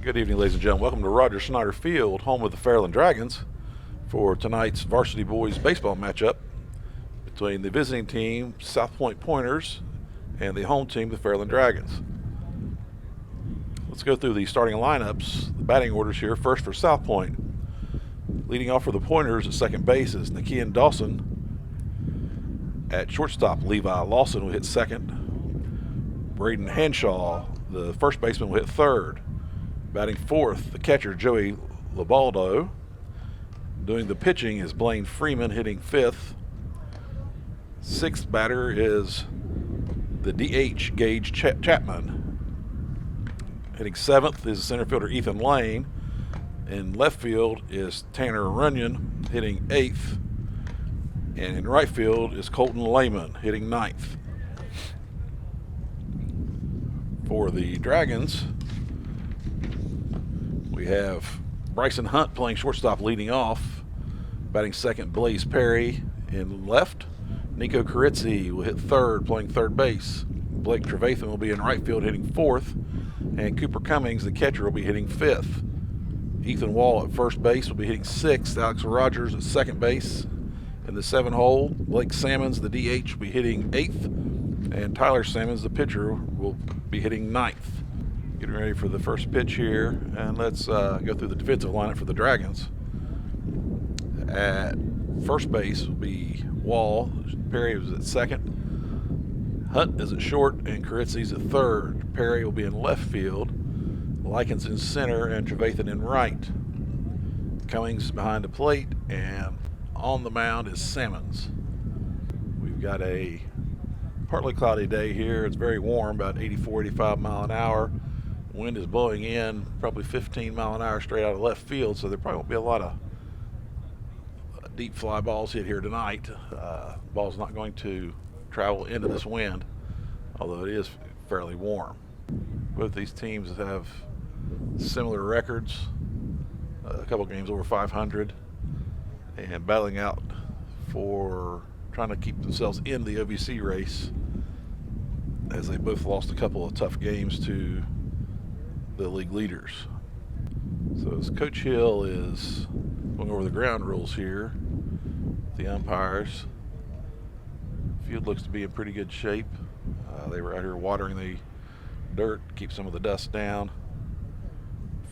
Good evening, ladies and gentlemen. Welcome to Roger Snyder Field, home of the Fairland Dragons, for tonight's varsity boys baseball matchup between the visiting team, South Point Pointers, and the home team, the Fairland Dragons. Let's go through the starting lineups, the batting orders here. First for South Point. Leading off for the Pointers at second base is Nakean Dawson. At shortstop, Levi Lawson will hit second. Braden Hanshaw, the first baseman, will hit third. Batting fourth, the catcher, Joey Labaldo. Doing the pitching is Blaine Freeman, hitting fifth. Sixth batter is the DH, Gage Chapman. Hitting seventh is center fielder Ethan Lane. In left field is Tanner Runyon, hitting eighth. And in right field is Colton Lehman, hitting ninth. For the Dragons, we have Bryson Hunt playing shortstop, leading off. Batting second, Blaze Perry. In left, Nico Carizzi will hit third, playing third base. Blake Trevathan will be in right field, hitting fourth. And Cooper Cummings, the catcher, will be hitting fifth. Ethan Wall at first base will be hitting sixth. Alex Rogers at second base in the 7-hole. Blake Simmons, the DH, will be hitting eighth. And Tyler Simmons, the pitcher, will be hitting ninth. Getting ready for the first pitch here, and let's go through the defensive lineup for the Dragons. At first base will be Wall. Perry was at second. Hunt is at short, and Carizzi's at third. Perry will be in left field. Likens in center, and Trevathan in right. Cummings behind the plate, and on the mound is Simmons. We've got a partly cloudy day here. It's very warm, about 84, 85 mile an hour. Wind is blowing in probably 15 mile an hour straight out of left field, so there probably won't be a lot of deep fly balls hit here tonight. Ball's not going to travel into this wind, although it is fairly warm. Both these teams have similar records, a couple games over 500, and battling out for trying to keep themselves in the OVC race, as they both lost a couple of tough games to the league leaders. So as Coach Hill is going over the ground rules here, the umpires, field looks to be in pretty good shape. They were out here watering the dirt to keep some of the dust down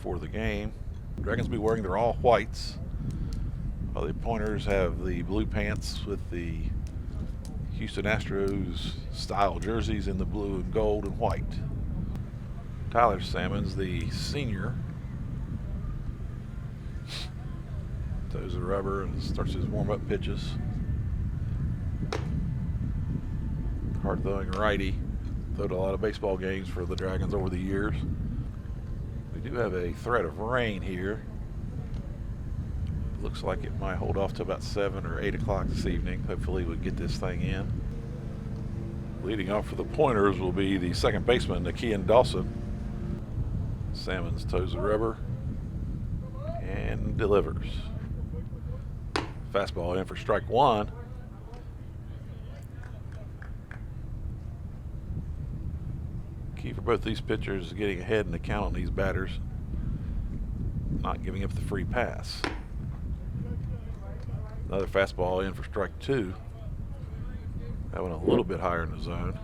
for the game. Dragons will be wearing their all whites, while the Pointers have the blue pants with the Houston Astros style jerseys in the blue and gold and white. Tyler Simmons, the senior, toes the rubber and starts his warm-up pitches. Hard-throwing righty. Throwed a lot of baseball games for the Dragons over the years. We do have a threat of rain here. Looks like it might hold off to about 7 or 8 o'clock this evening. Hopefully we'll get this thing in. Leading off for the Pointers will be the second baseman, Nakean Dawson. Simmons toes the rubber and delivers. Fastball in for strike one. Key for both these pitchers is getting ahead in the count on these batters, not giving up the free pass. Another fastball in for strike two. That one a little bit higher in the zone.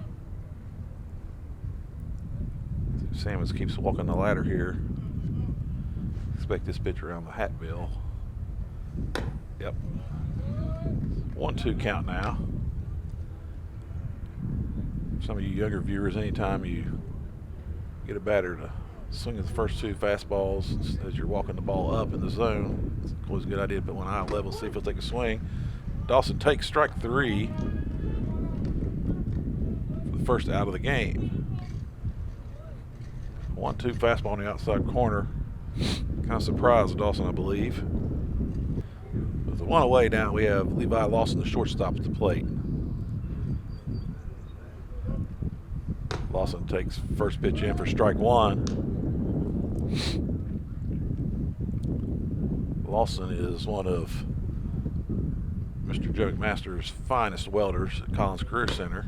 Simmons keeps walking the ladder here. Expect this pitch around the hat bill. Yep. 1-2 count now. Some of you younger viewers, anytime you get a batter to swing at the first two fastballs as you're walking the ball up in the zone, it's always a good idea to put one eye level, see if he'll take a swing. Dawson takes strike three for the first out of the game. 1-2 fastball on the outside corner. Kind of surprised Dawson, I believe. With the one away now, we have Levi Lawson, the shortstop, at the plate. Lawson takes first pitch in for strike one. Lawson is one of Mr. Joe McMaster's finest welders at Collins Career Center.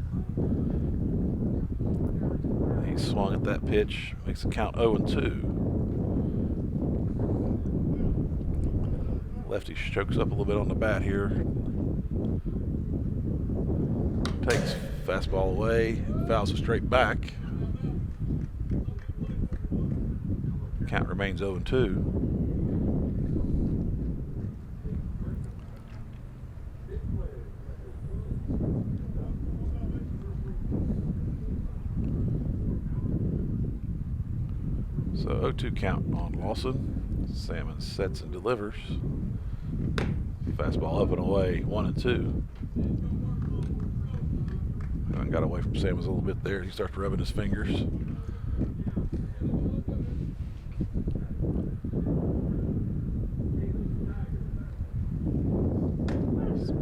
He swung at that pitch, makes the count 0-2. Lefty chokes up a little bit on the bat here. Takes fastball away, fouls it straight back. Count remains 0-2. So 0-2 count on Lawson. Simmons sets and delivers. Fastball up and away, 1-2. Got away from Simmons a little bit there. He starts rubbing his fingers.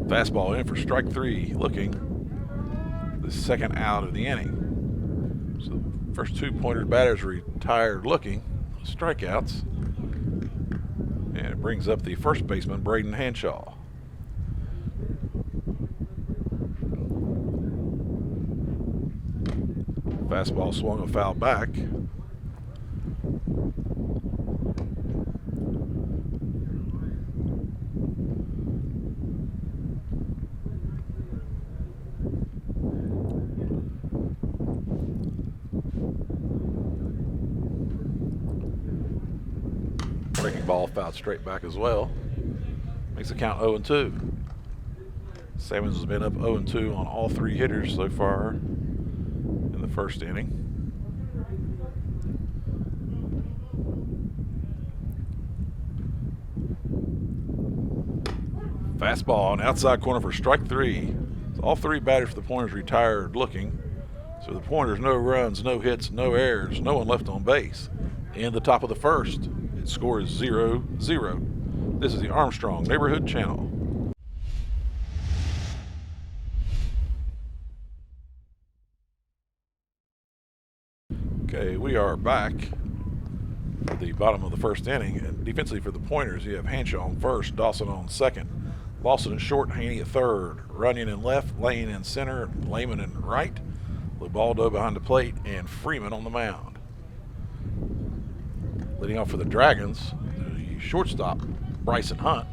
Fastball in for strike 3, looking. The second out of the inning. So the first 2 pointer batters retired looking. Strikeouts. And it brings up the first baseman, Braden Hanshaw. Fastball swung a foul back. Breaking ball fouled straight back as well. Makes the count 0-2. Simmons has been up 0-2 on all 3 hitters so far in the first inning. Fastball on the outside corner for strike 3. So all 3 batters for the Pointers retired looking. So the Pointers, no runs, no hits, no errors, no one left on base. In the top of the first, it scores 0-0. This is the Armstrong Neighborhood Channel. Okay, we are back at the bottom of the first inning. And defensively for the Pointers, you have Hanshaw on first, Dawson on second, Lawson in short, Haney at third, Runyon in left, Lane in center, Lehman in right, Lubaldo behind the plate, and Freeman on the mound. Leading off for the Dragons, the shortstop, Bryson Hunt.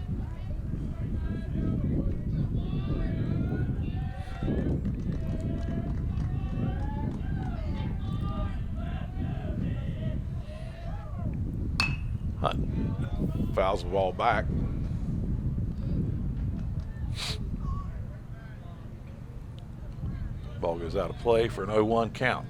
Hunt fouls the ball back. Ball goes out of play for an 0-1 count.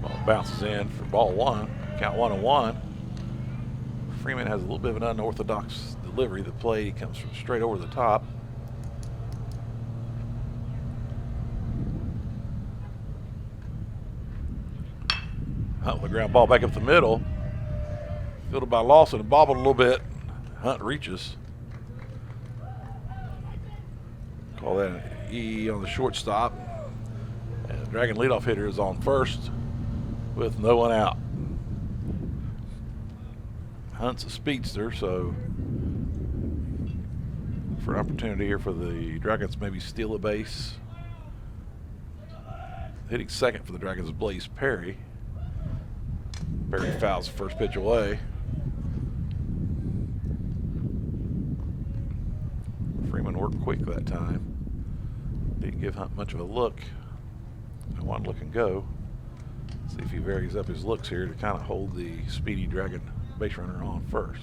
Ball bounces in for ball 1. Count 1-1. Freeman has a little bit of an unorthodox delivery. The play comes from straight over the top. Hunt with the ground ball back up the middle. Fielded by Lawson and bobbled a little bit. Hunt reaches. Call that an E on the shortstop. And the Dragon leadoff hitter is on first with no one out. Hunt's a speedster, so for an opportunity here for the Dragons, maybe steal a base. Hitting second for the Dragons is Blaze Perry. Perry fouls the first pitch away. Freeman worked quick that time. Didn't give Hunt much of a look. One look and go. See if he varies up his looks here to kind of hold the speedy Dragon base runner on first.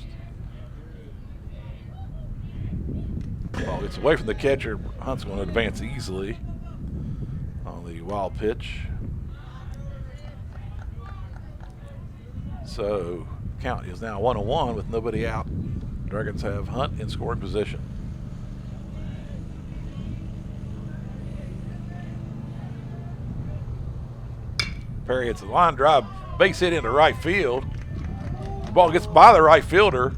Ball gets away from the catcher. Hunt's going to advance easily on the wild pitch. So count is now 1-1 with nobody out. Dragons have Hunt in scoring position. Perry hits a line drive, base hit into right field. The ball gets by the right fielder.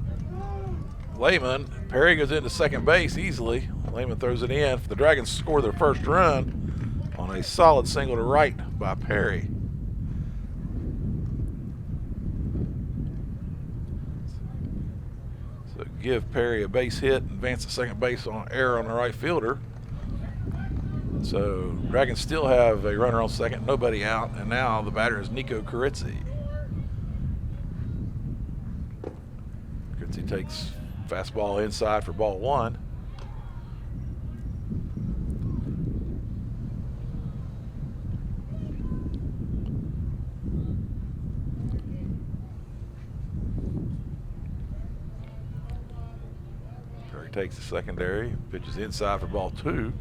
Lehman, Perry goes into second base easily. Lehman throws it in. The Dragons score their first run on a solid single to right by Perry. So give Perry a base hit, advance to second base on an error on the right fielder. So Dragons still have a runner on second, nobody out, and now the batter is Nico Carizzi. Carizzi takes fastball inside for ball one. Perry takes the secondary, pitches inside for ball two.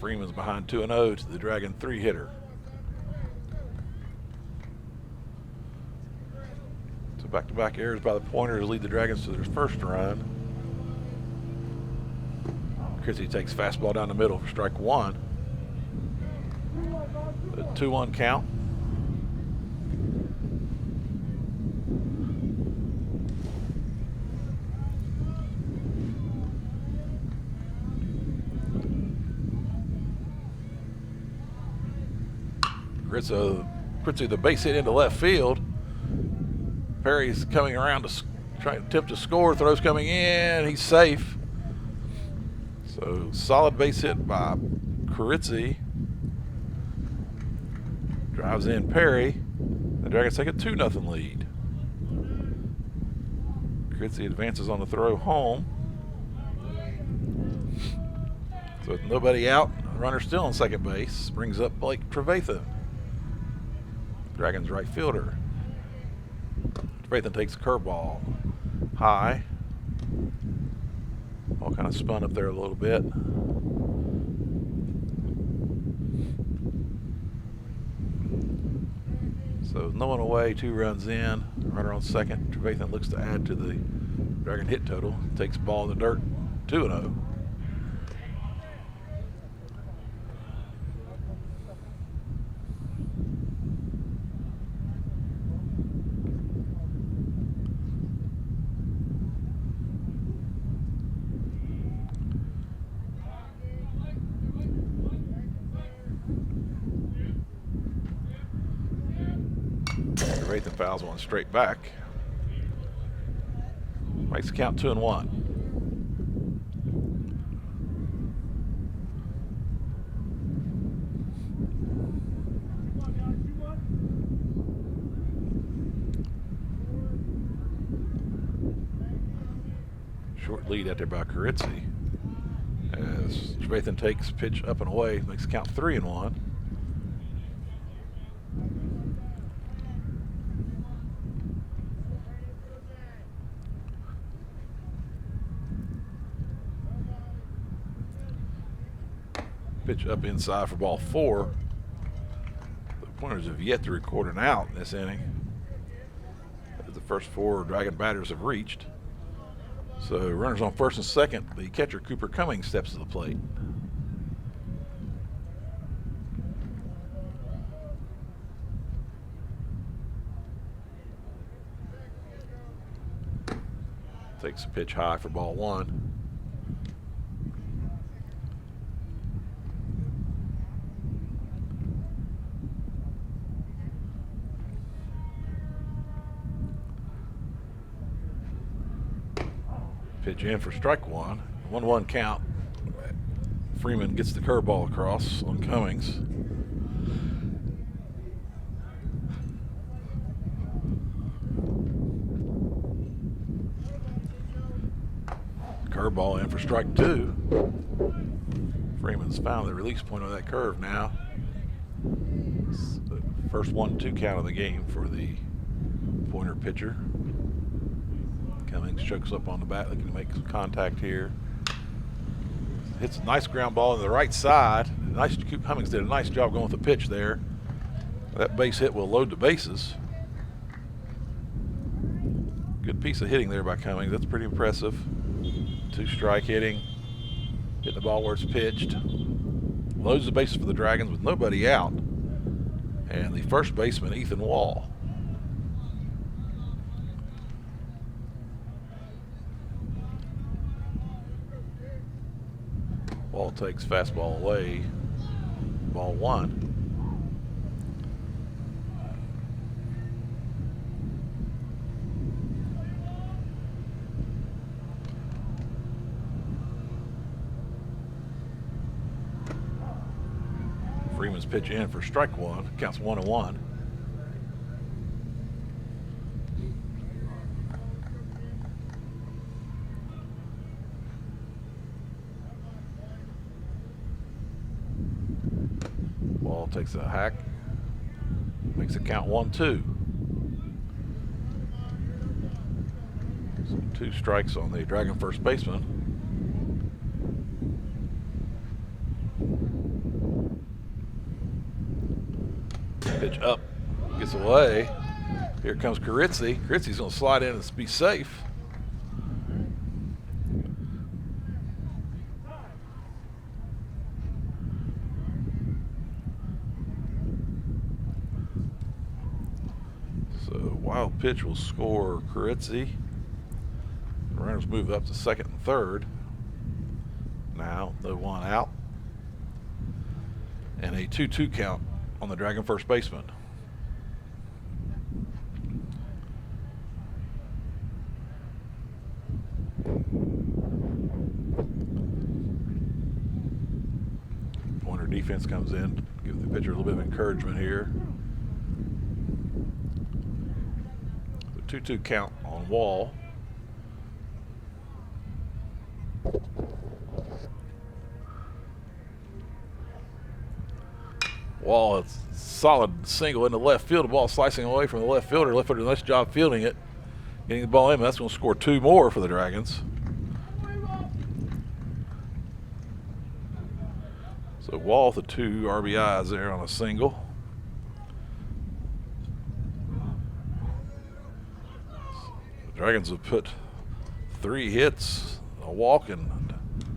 Freeman's behind 2-0 to the Dragon 3-hitter. So back-to-back errors by the Pointers lead the Dragons to their first run. Chrissy takes fastball down the middle for strike one. The 2-1 count. Ritzo the base hit into left field. Perry's coming around to try to attempt to score. Throws coming in. He's safe. So solid base hit by Carizzi. Drives in Perry. The Dragons take a 2-0 lead. Carizzi advances on the throw home. So with nobody out, runner still on second base, brings up Blake Trevathan, Dragons right fielder. Trevathan takes a curveball high. Ball kind of spun up there a little bit. So no one away, 2 runs in, runner on second. Trevathan looks to add to the Dragon hit total. Takes the ball in the dirt, 2-0. Trevathan fouls one straight back. Makes the count 2-1. Short lead out there by Carizzi. As Trevathan takes pitch up and away, makes the count 3-1. Pitch up inside for ball 4. The Pointers have yet to record an out in this inning, as the first 4 Dragon batters have reached. So runners on first and second. The catcher Cooper Cummings steps to the plate. Takes a pitch high for ball 1. Pitch in for strike 1. 1-1 count. Freeman gets the curveball across on Cummings. Curveball in for strike 2. Freeman's found the release point of that curve now. It's the first 1-2 count of the game for the Pointer pitcher. Cummings chokes up on the bat, looking to make some contact here. Hits a nice ground ball on the right side. Cummings did a nice job going with the pitch there. That base hit will load the bases. Good piece of hitting there by Cummings. That's pretty impressive. 2-strike hitting. Hitting the ball where it's pitched. Loads the bases for the Dragons with nobody out. And the first baseman, Ethan Wall. Wall takes fastball away. Ball 1. Simmons pitch in for strike one. Counts 1-1. Wall takes a hack. Makes it count 1-2. So 2 strikes on the Dragon first baseman. Pitch up, gets away. Here comes Carizzi. Carizzi's going to slide in and be safe. So wild pitch will score Carizzi. The runners move up to second and third. Now, no one out. And a 2-2 count on the Dragon first baseman. Pointer defense comes in, give the pitcher a little bit of encouragement here. The 2-2 count on Wall. Wall, it's solid single into left field. The ball slicing away from the left fielder. Left fielder, nice job fielding it. Getting the ball in, that's going to score 2 more for the Dragons. So Wall with the 2 RBIs there on a single. The Dragons have put 3 hits, a walk, and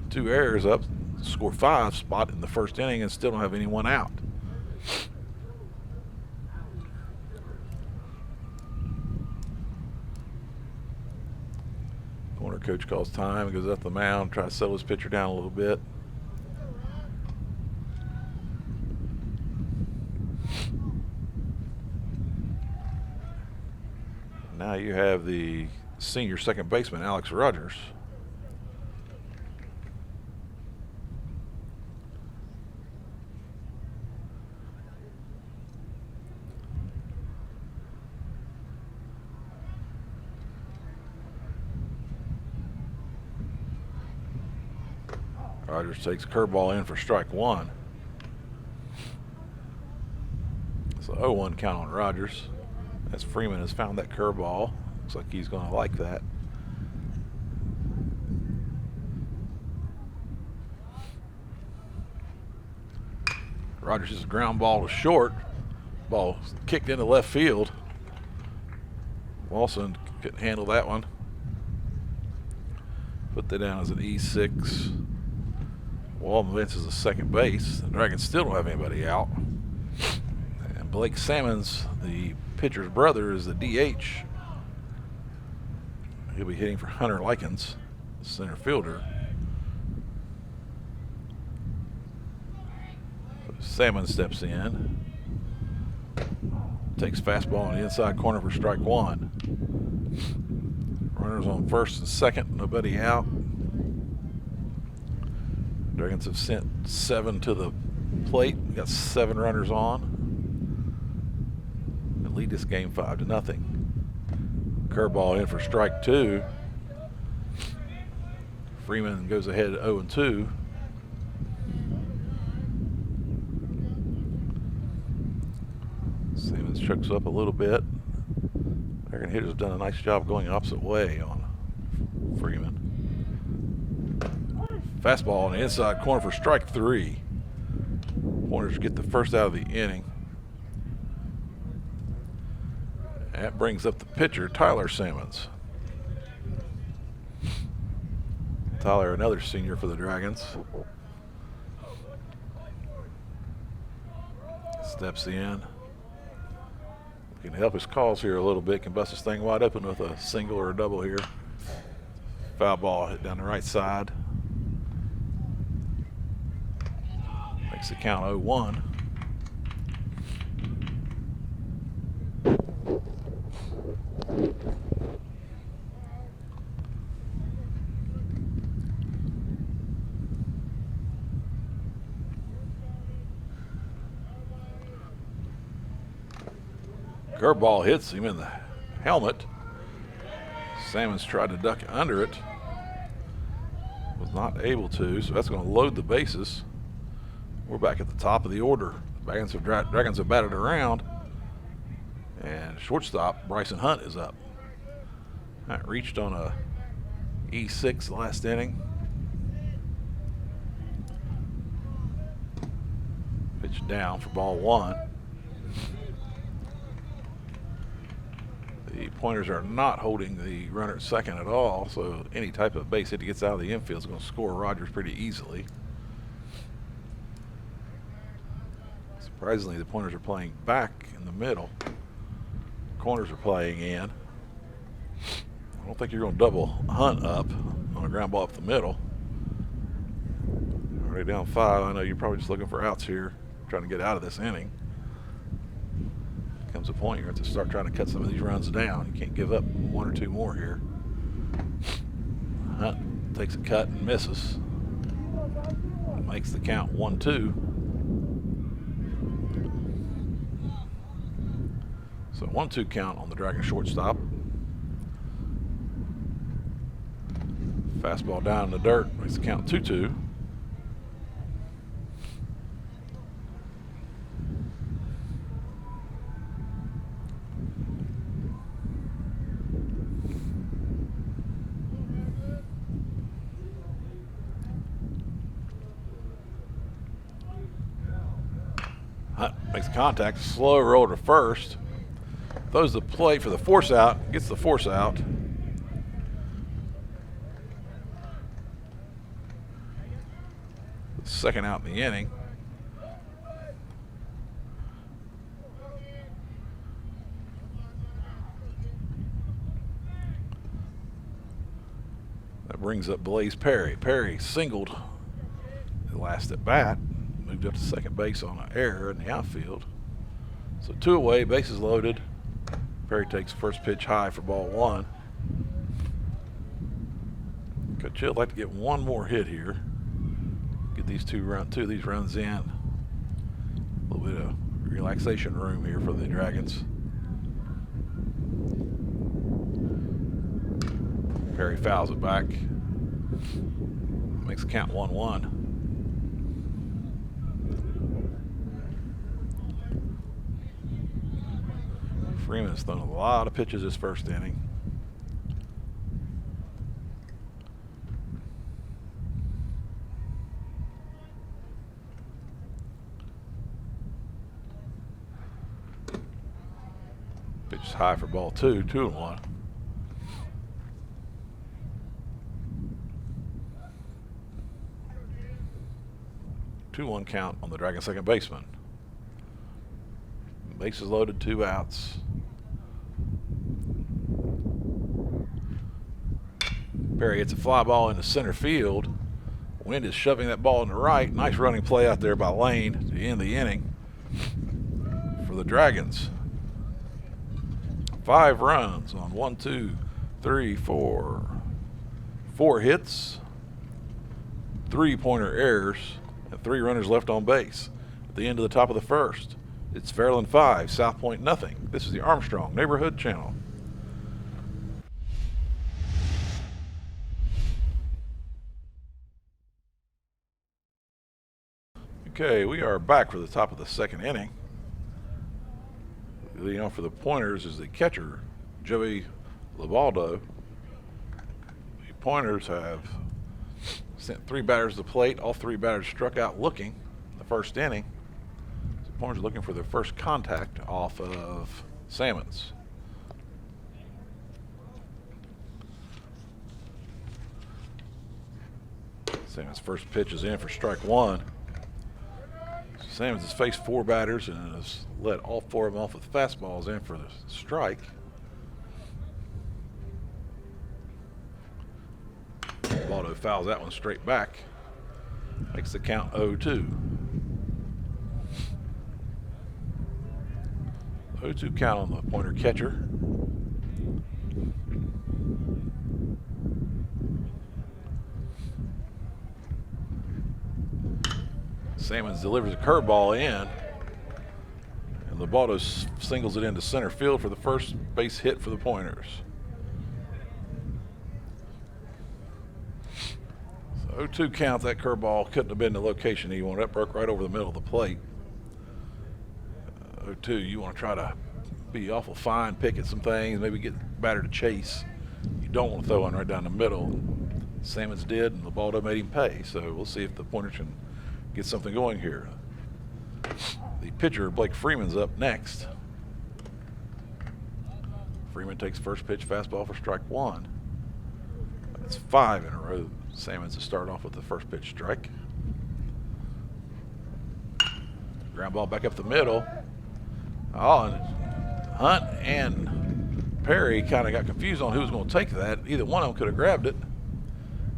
2 errors up. Score 5 spot in the first inning and still don't have anyone out. Corner coach calls time, goes up the mound, tries to settle his pitcher down a little bit. Now you have the senior second baseman, Alex Rogers. Rogers takes a curveball in for strike one. So 0-1 count on Rogers. As Freeman has found that curveball. Looks like he's going to like that. Rogers is a ground ball to short. Ball kicked into left field. Walson couldn't handle that one. Put that down as an E6. Wall advances to second base. The Dragons still don't have anybody out. And Blake Simmons, the pitcher's brother, is the DH. He'll be hitting for Hunter Likens, center fielder. Simmons steps in. Takes fastball in the inside corner for strike one. Runners on first and second, nobody out. Dragons have sent 7 to the plate. We got 7 runners on. And lead this game 5-0. Curveball in for strike 2. Freeman goes ahead 0-2. Simmons chokes up a little bit. Dragon hitter's done a nice job going opposite way on Freeman. Fastball on the inside corner for strike 3. Pointers get the first out of the inning. That brings up the pitcher, Tyler Simmons. Tyler, another senior for the Dragons. Steps in. Can help his cause here a little bit. Can bust this thing wide open with a single or a double here. Foul ball hit down the right side. Makes the count 0-1. Curveball hits him in the helmet. Simmons tried to duck under it. Was not able to, so that's going to load the bases. We're back at the top of the order. Dragons have batted around. And shortstop, Bryson Hunt, is up. That reached on a E6 last inning. Pitch down for ball one. The Pointers are not holding the runner at second at all, so any type of base hit that gets out of the infield is going to score Rogers pretty easily. Surprisingly, the Pointers are playing back in the middle. Corners are playing in. I don't think you're going to double Hunt up on a ground ball up the middle. Already down 5. I know you're probably just looking for outs here, trying to get out of this inning. Comes a point you have to start trying to cut some of these runs down. You can't give up 1 or 2 more here. Hunt takes a cut and misses. Makes the count 1-2. So 1-2 count on the Dragon shortstop. Fastball down in the dirt makes the count 2-2. Hunt makes contact, slow roll to first. Throws the plate for the force out, gets the force out. Second out in the inning. That brings up Blaze Perry. Perry singled the last at bat. Moved up to second base on an error in the outfield. So 2 away, bases loaded. Perry takes first pitch high for ball 1. Coach Chill would like to get 1 more hit here. Get these two of these runs in. A little bit of relaxation room here for the Dragons. Perry fouls it back. Makes the count 1-1. Freeman has thrown a lot of pitches this first inning. Pitch is high for ball 2, 2-1. Two-one count on the Dragon second baseman. Bases loaded, 2 outs. Perry hits a fly ball into center field. Wind is shoving that ball in the right. Nice running play out there by Lane to end the inning for the Dragons. 5 runs on 1, 2, 3, 4. 4 hits, 3 pointer errors, and 3 runners left on base. At the end of the top of the first, it's Fairland 5, South Point nothing. This is the Armstrong Neighborhood Channel. Okay, we are back for the top of the second inning. Leading off for the Pointers is the catcher, Joey Labaldo. The Pointers have sent 3 batters to the plate. All 3 batters struck out looking in the first inning. The Pointers are looking for their first contact off of Simmons. Simmons' first pitch is in for strike 1. Simmons has faced 4 batters and has let all 4 of them off with fastballs in for the strike. Baldo fouls that one straight back. Makes the count 0-2. 0-2 count on the Pointer catcher. Simmons delivers a curveball in. And Lobato singles it into center field for the first base hit for the Pointers. So 0-2 count. That curveball couldn't have been the location he wanted. That broke right over the middle of the plate. 0-2, you want to try to be awful fine, pick at some things, maybe get the batter to chase. You don't want to throw one right down the middle. Simmons did, and Lobato made him pay. So we'll see if the Pointers can get something going here. The pitcher, Blake Freeman's up next. Freeman takes first pitch, fastball for strike one. That's 5 in a row. Simmons to start off with the first pitch strike. Ground ball back up the middle. Oh, and Hunt and Perry kind of got confused on who was going to take that. Either one of them could have grabbed it.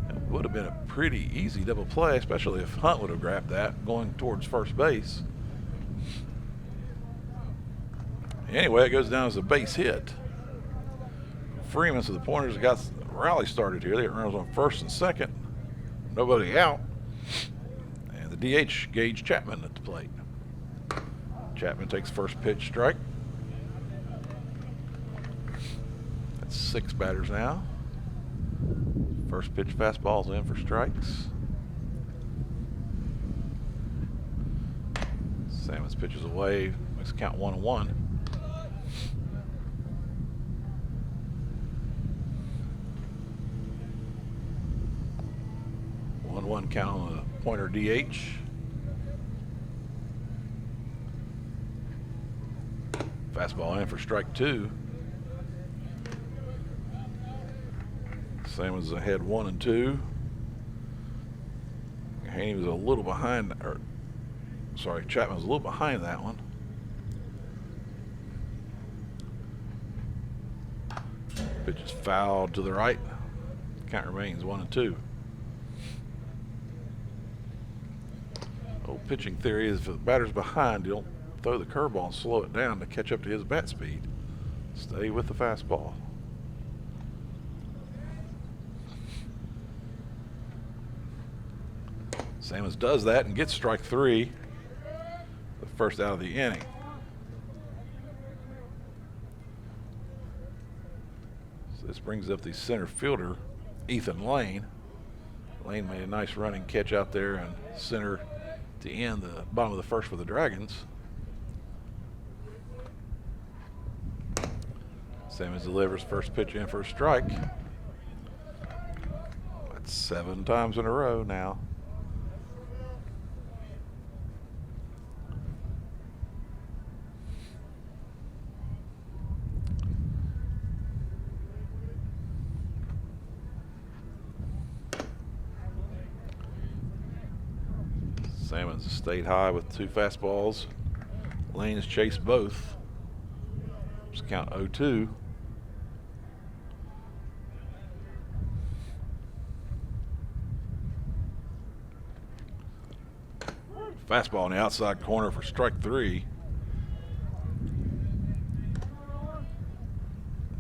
It would have been a pretty easy double play, especially if Hunt would have grabbed that going towards first base. Anyway, it goes down as a base hit. Freeman, so the Pointers got the rally started here. They got runners on first and second. Nobody out. And the DH, Gage Chapman at the plate. Chapman takes first pitch strike. That's 6 batters now. First pitch fastball's in for strikes. Simmons pitches away, makes the count 1-1. One count on the Pointer DH. Fastball in for strike 2. Simmons ahead 1-2. Haney was a little behind, or sorry, Chapman was a little behind that one. Pitch is fouled to the right. Count remains 1-2. Old pitching theory is if the batter's behind, you don't throw the curveball and slow it down to catch up to his bat speed. Stay with the fastball. Simmons does that and gets strike 3, the first out of the inning. So this brings up the center fielder, Ethan Lane. Lane made a nice running catch out there and center to end the bottom of the first for the Dragons. Simmons delivers first pitch in for a strike. That's 7 times in a row now. Simmons stayed high with 2 fastballs. Lane has chased both. Just count 0-2. Fastball in the outside corner for strike 3.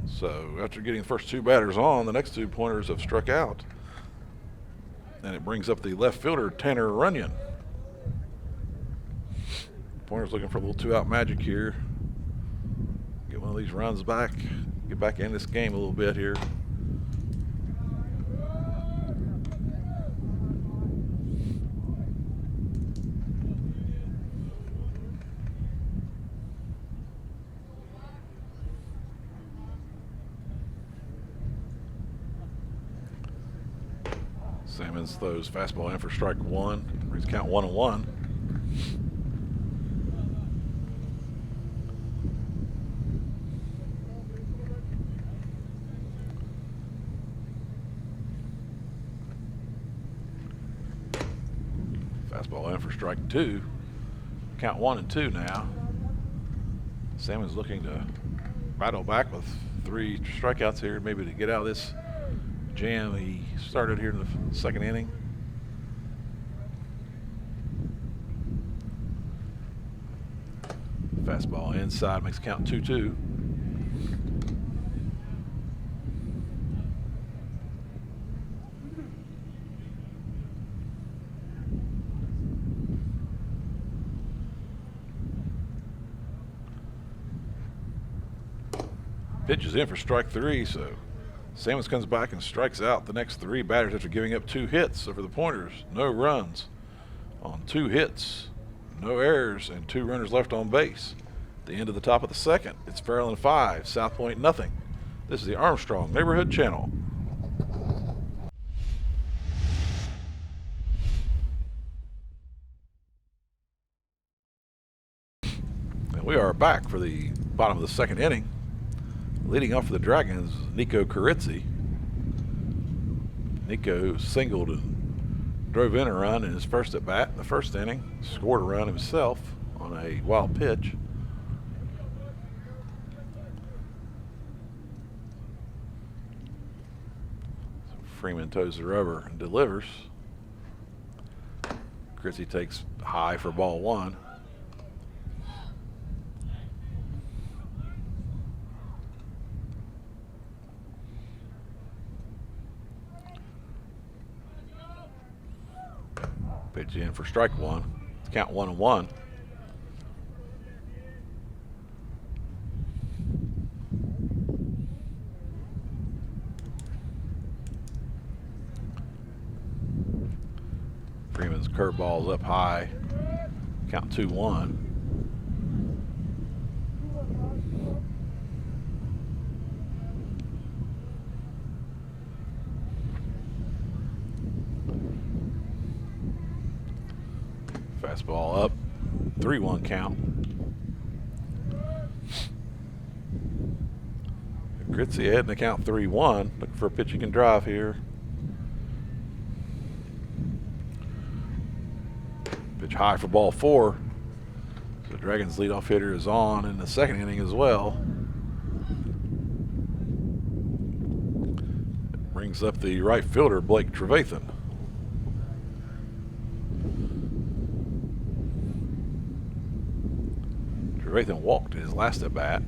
So after getting the first 2 batters on, the next 2 Pointers have struck out. And it brings up the left fielder, Tanner Runyon. Pointers looking for a little 2-out magic here. Get one of these runs back. Get back in this game a little bit here. Simmons throws fastball in for strike 1. Brings count 1-1. Fastball in for strike 2. Count 1-2 now. Simmons looking to battle back with 3 strikeouts here, maybe to get out of this jam he started here in the second inning. Fastball inside makes count 2-2. Pitch is in for strike 3, so Simmons comes back and strikes out the next 3 batters after giving up 2 hits. So for the Pointers, no runs on 2 hits, no errors, and 2 runners left on base. The end of the top of the second. It's Fairland 5, South Point nothing. This is the Armstrong Neighborhood Channel. And we are back for the bottom of the second inning. Leading off for the Dragons, Nico Carizzi. Nico singled and drove in a run in his first at bat in the first inning. Scored a run himself on a wild pitch. Freeman toes the rubber and delivers. Carizzi takes high for ball 1. Pitch in for strike 1. Count 1-1. Freeman's curveball's up high. Count 2-1. Fastball up, 3-1 count. Carizzi ahead in the count 3-1. Looking for a pitch he can drive here. Pitch high for ball 4. The Dragons' leadoff hitter is on in the second inning as well. Brings up the right fielder, Blake Trevathan. Trevathan walked in his last at bat.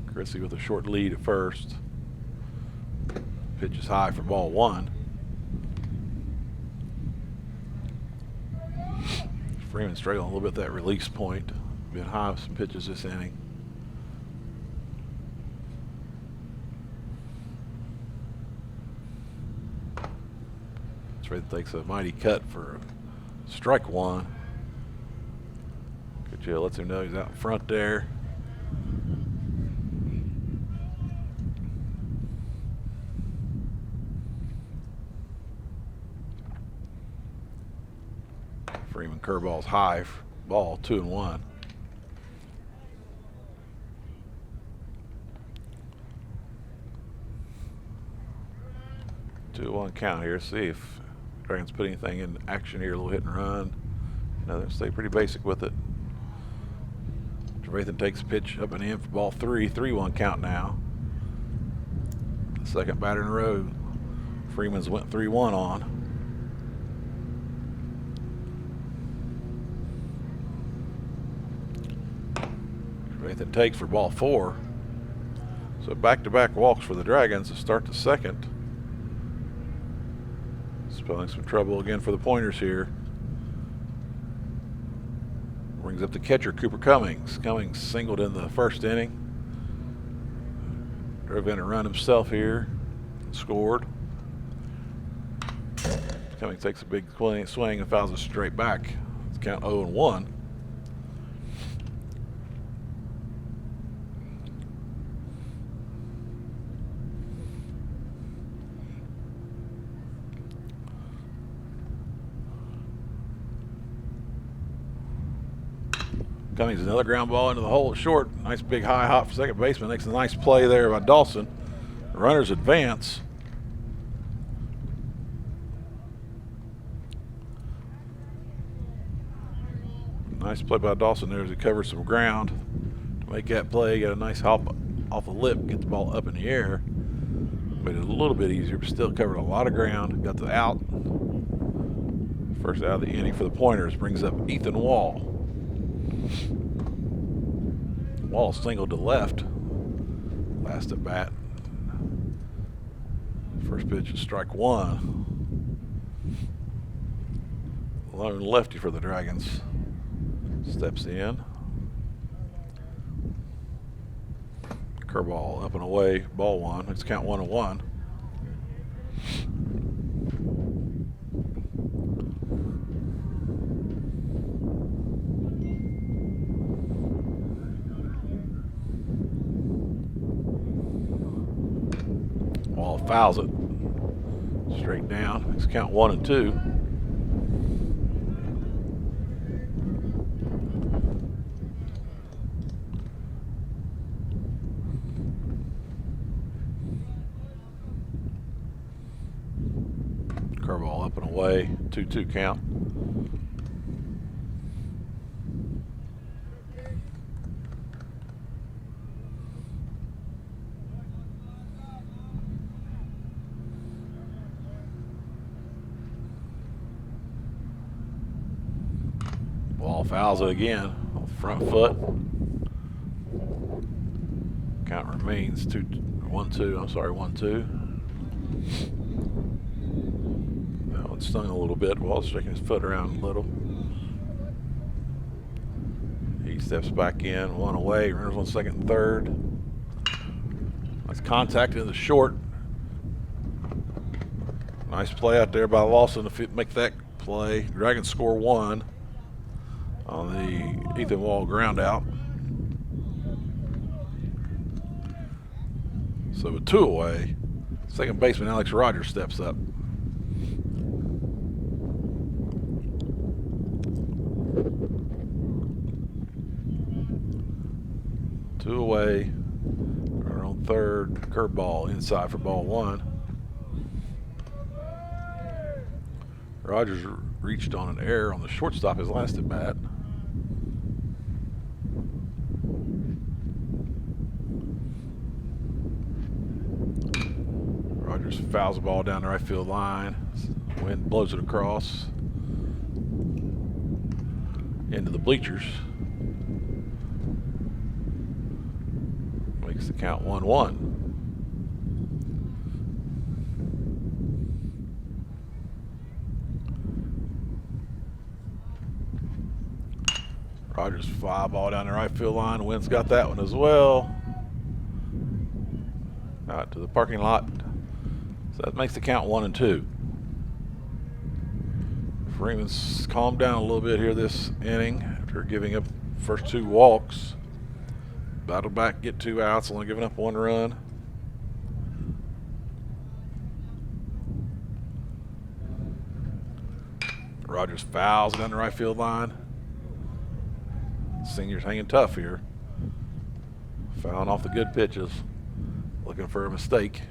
Carizzi with a short lead at first. Pitch is high for ball 1. Freeman struggling a little bit at that release point. Been high with some pitches this inning. Trevathan takes a mighty cut for strike 1. Good, lets him know he's out in front there. Freeman curveball's high, ball 2-1. Two one count here. See if Dragons put anything in action here. A little hit and run. No, they stay pretty basic with it. Trevathan takes a pitch up and in for ball 3. 3-1 count now. The second batter in a row. Freeman's went 3-1 on. Trevathan takes for ball 4. So back-to-back walks for the Dragons to start the second. Spelling some trouble again for the Pointers here. Brings up the catcher, Cooper Cummings. Cummings singled in the first inning. Drove in a run himself here. Scored. Cummings takes a big swing and fouls it straight back. It's count 0-1. Cummings, another ground ball into the hole short. Nice big high hop for second baseman. Makes a nice play there by Dawson. The runners advance. Nice play by Dawson there as he covers some ground to make that play. Got a nice hop off the lip, get the ball up in the air. Made it a little bit easier, but still covered a lot of ground. Got the out. First out of the inning for the Pointers brings up Ethan Wall. Wall singled to left. Last at bat. First pitch is strike 1. Lone lefty for the Dragons. Steps in. Curveball up and away, ball one. Let's count 1-1. Ball fouls it. Straight down. Let's count 1-2. Curveball up and away, 2-2 count. Ball fouls it again, front foot. Count remains 1-2. I'm sorry, 1-2. Stung a little bit while shaking his foot around a little. He steps back in, one away, runners on second and third. Nice contact in the short. Nice play out there by Lawson to make that play. Dragons score 1 on the Ethan Wall ground out. So with 2 away, second baseman Alex Rogers steps up. Two away, runner on third, curveball inside for ball 1. Rogers reached on an error on the shortstop his last at bat. Rogers fouls the ball down the right field line. Wind blows it across into the bleachers. Makes the count 1-1. Rogers fly ball down the right field line. Wynn's got that one as well. Out to the parking lot. So that makes the count 1-2. Freeman's calmed down a little bit here this inning after giving up first 2 walks. Battle back, get 2 outs, only giving up 1 run. Rogers fouls down the right field line. Senior's hanging tough here. Fouling off the good pitches. Looking for a mistake.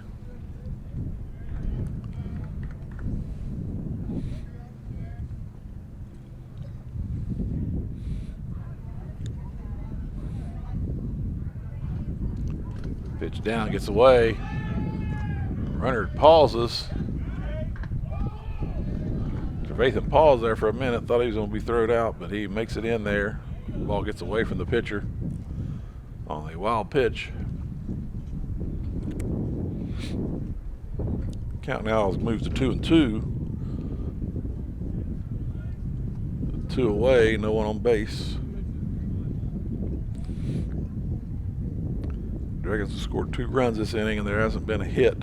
Pitch down, gets away. Runner pauses. Trevathan paused there for a minute, thought he was going to be thrown out, but he makes it in there. Ball gets away from the pitcher on a wild pitch. Count now moves to 2-2. 2 away, no one on base. Dragons have scored 2 runs this inning, and there hasn't been a hit.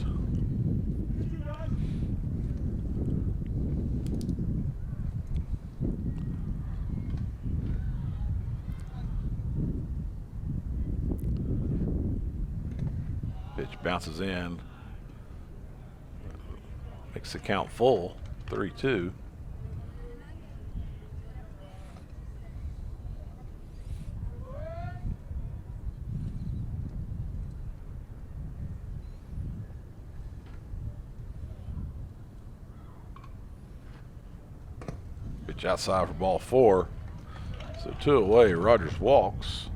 Pitch bounces in. Makes the count full, 3-2. Pitch outside for ball 4. So 2 away, Rogers walks.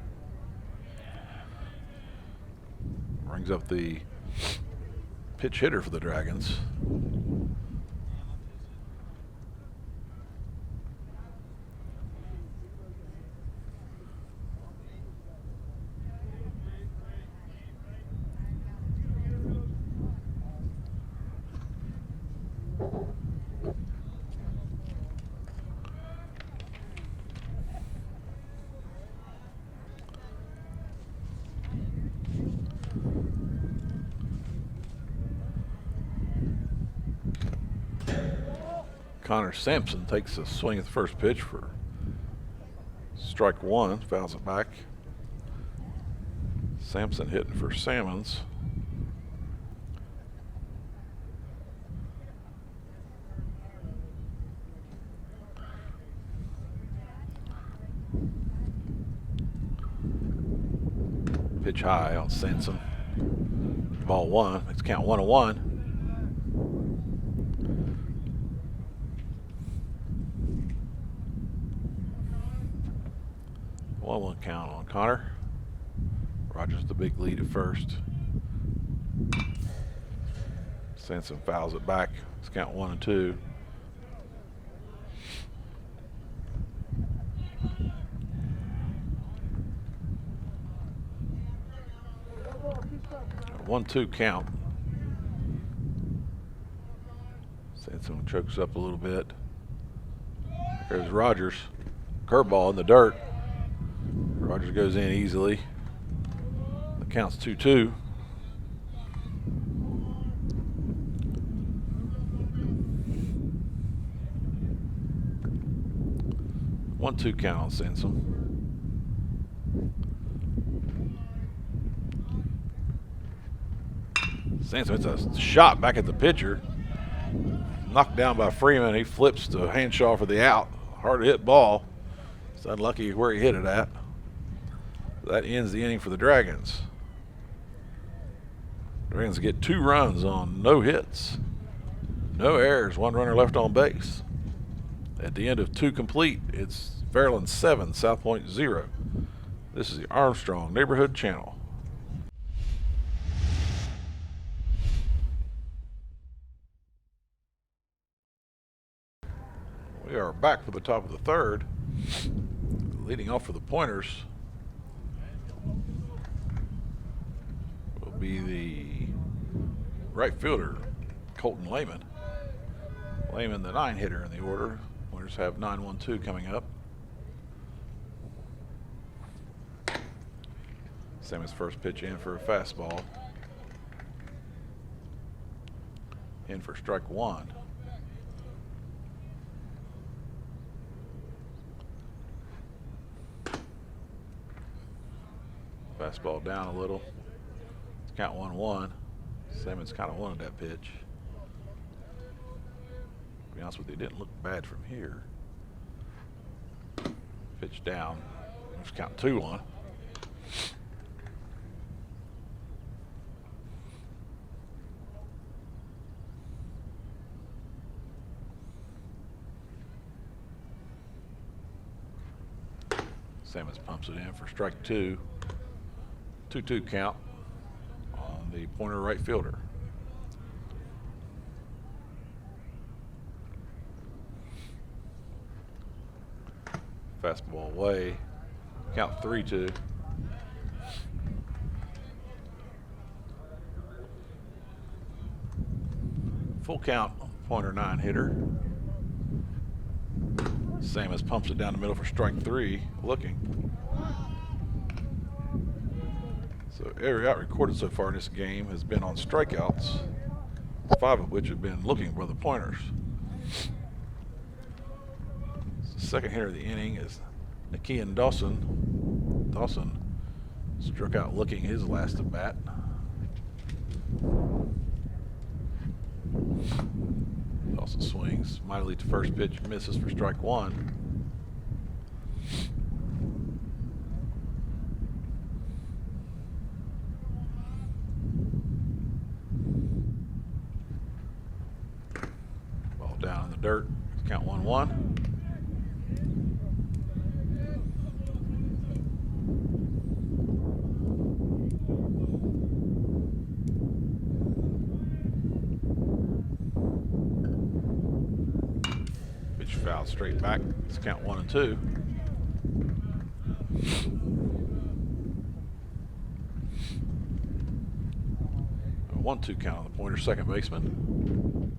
Brings up the pitch hitter for the Dragons. Connor Sampson takes a swing at the first pitch for strike one, fouls it back. Sampson hitting for Simmons. Pitch high on Sampson. Ball one. Let's count 1-1. 1-1 count on Connor. Rogers the big lead at first. Sampson fouls it back. Let's count 1-2. A 1-2 count. Sampson chokes up a little bit. There's Rogers. Curveball in the dirt. Rogers goes in easily. The count's 2-2. One, 2 count on Sampson. Sampson hits a shot back at the pitcher. Knocked down by Freeman. He flips to Hanshaw for the out. Hard to hit ball. It's unlucky where he hit it at. That ends the inning for the Dragons. Dragons get 2 runs on no hits, no errors, 1 runner left on base. At the end of 2 complete, it's Fairland 7, South Point 0. This is the Armstrong Neighborhood Channel. We are back for the top of the third. Leading off for the Pointers will be the right fielder, Colton Lehman. Lehman, the 9-hitter in the order. Pointers have 9-1-2 coming up. Simmons' first pitch in for a fastball. In for strike one. Fastball down a little. Let's count 1-1. Simmons kind of wanted that pitch. To be honest with you, it didn't look bad from here. Pitch down. Let's count 2-1. Simmons pumps it in for strike two. 2-2 count on the Pointer right fielder. Fastball away. Count 3-2. Full count on Pointer 9-hitter. Simmons pumps it down the middle for strike three. Looking. So every out recorded so far in this game has been on strikeouts, 5 of which have been looking for the Pointers. The second hitter of the inning is Nikian Dawson. Dawson struck out looking his last at bat. Dawson swings mightily to first pitch, misses for strike one. Ball down in the dirt. Count 1-1. Foul straight back. Let's count 1 and 2. A 1-2 count on the Pointer second baseman.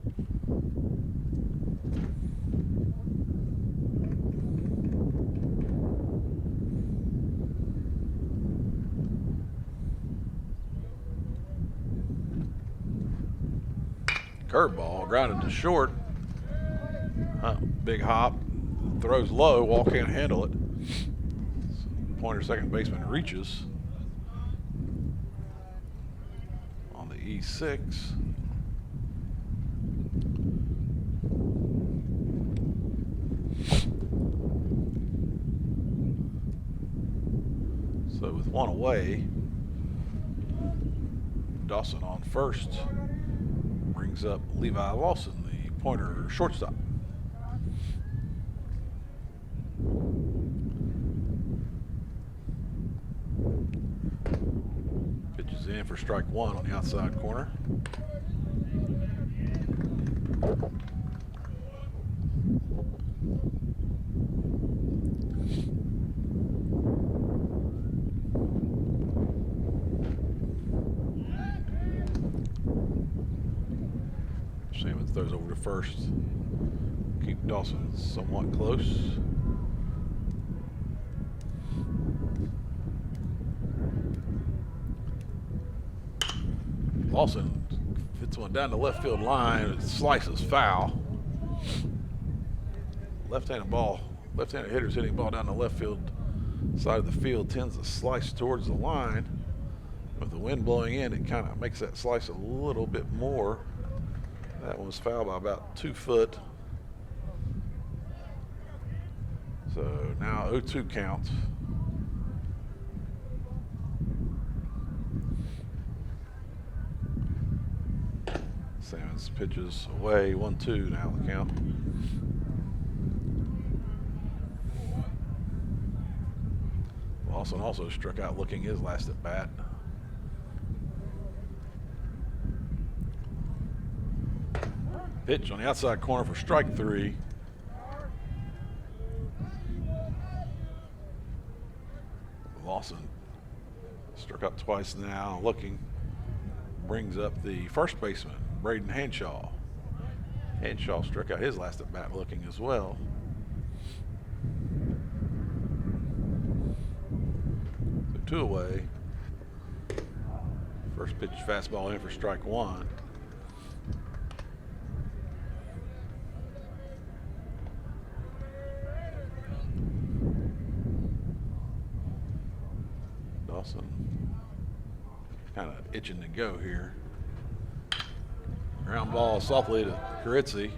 Curveball grounded to short. Big hop, throws low, Wall can't handle it. Pointer second baseman reaches on the E6. So with one away, Dawson on first brings up Levi Lawson, the Pointer shortstop. Pitches in for strike one on the outside corner. Simmons throws over to first. Keep Dawson somewhat close. Lawson hits one down the left field line. It slices foul. Left-handed hitters hitting ball down the left field side of the field tends to slice towards the line. With the wind blowing in, it kind of makes that slice a little bit more. That one was fouled by about 2 foot. So now 0-2 count. Simmons pitches away, 1-2 now the count. Lawson also struck out looking his last at bat. Pitch on the outside corner for strike three. Lawson struck out twice now, looking. Brings up the first baseman, Braden Hanshaw. Hanshaw struck out his last at bat looking as well. So 2 away. First pitch fastball in for strike one. Dawson kind of itching to go here. Ground ball softly to Carizzi.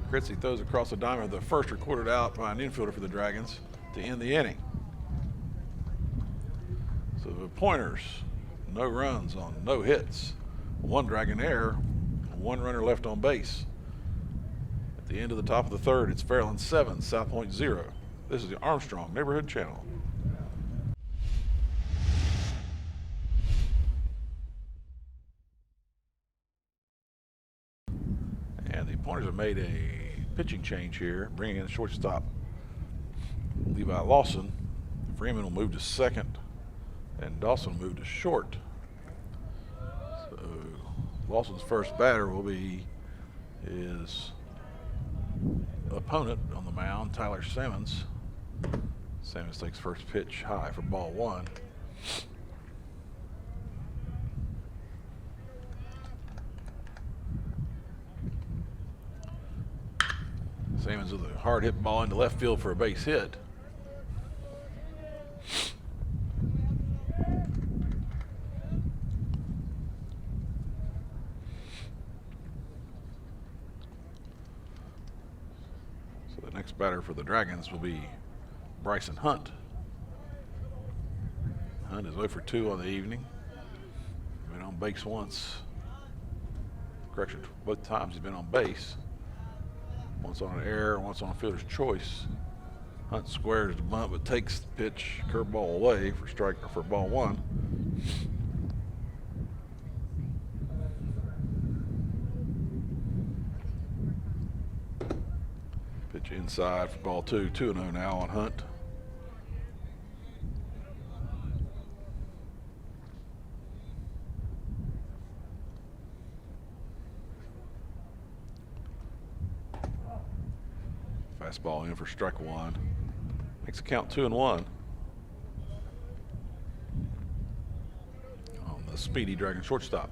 Carizzi throws across the diamond. The first recorded out by an infielder for the Dragons to end the inning. So the Pointers, no runs on no hits. 1 Dragon error, 1 runner left on base. At the end of the top of the third, it's Fairland 7, South Point 0. This is the Armstrong Neighborhood Channel. And the Pointers have made a pitching change here, bringing in shortstop Levi Lawson. Freeman will move to second, and Dawson will move to short. So Lawson's first batter will be his opponent on the mound, Tyler Simmons. Simmons takes first pitch high for ball one. Simmons with a hard hit ball into left field for a base hit. So the next batter for the Dragons will be Bryson Hunt. Hunt is 0 for 2 on the evening. Been on base once. Correction, both times he's been on base. Once on an error, once on a fielder's choice. Hunt squares the bunt, but takes the pitch, curveball away for ball one. Pitch inside for ball two. 2-0 now on Hunt. Fastball in for strike one. Makes the count 2-1. On the speedy Dragon shortstop.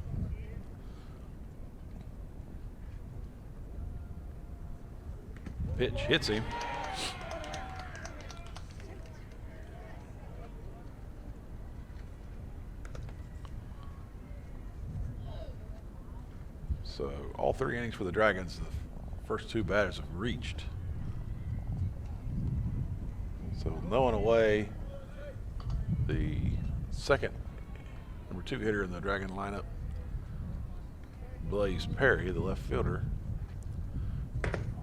Pitch hits him. So all 3 innings for the Dragons, the first 2 batters have reached. So no one away, the second number 2 hitter in the Dragon lineup, Blaze Perry, the left fielder.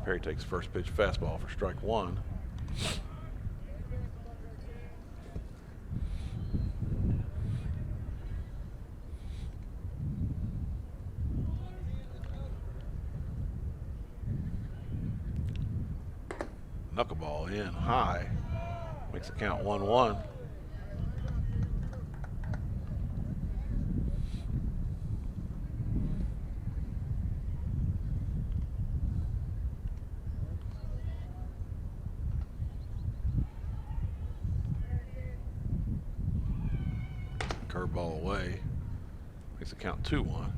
Perry takes first pitch fastball for strike 1. Knuckleball in high, makes the count 1-1. Curveball away, makes the count 2-1.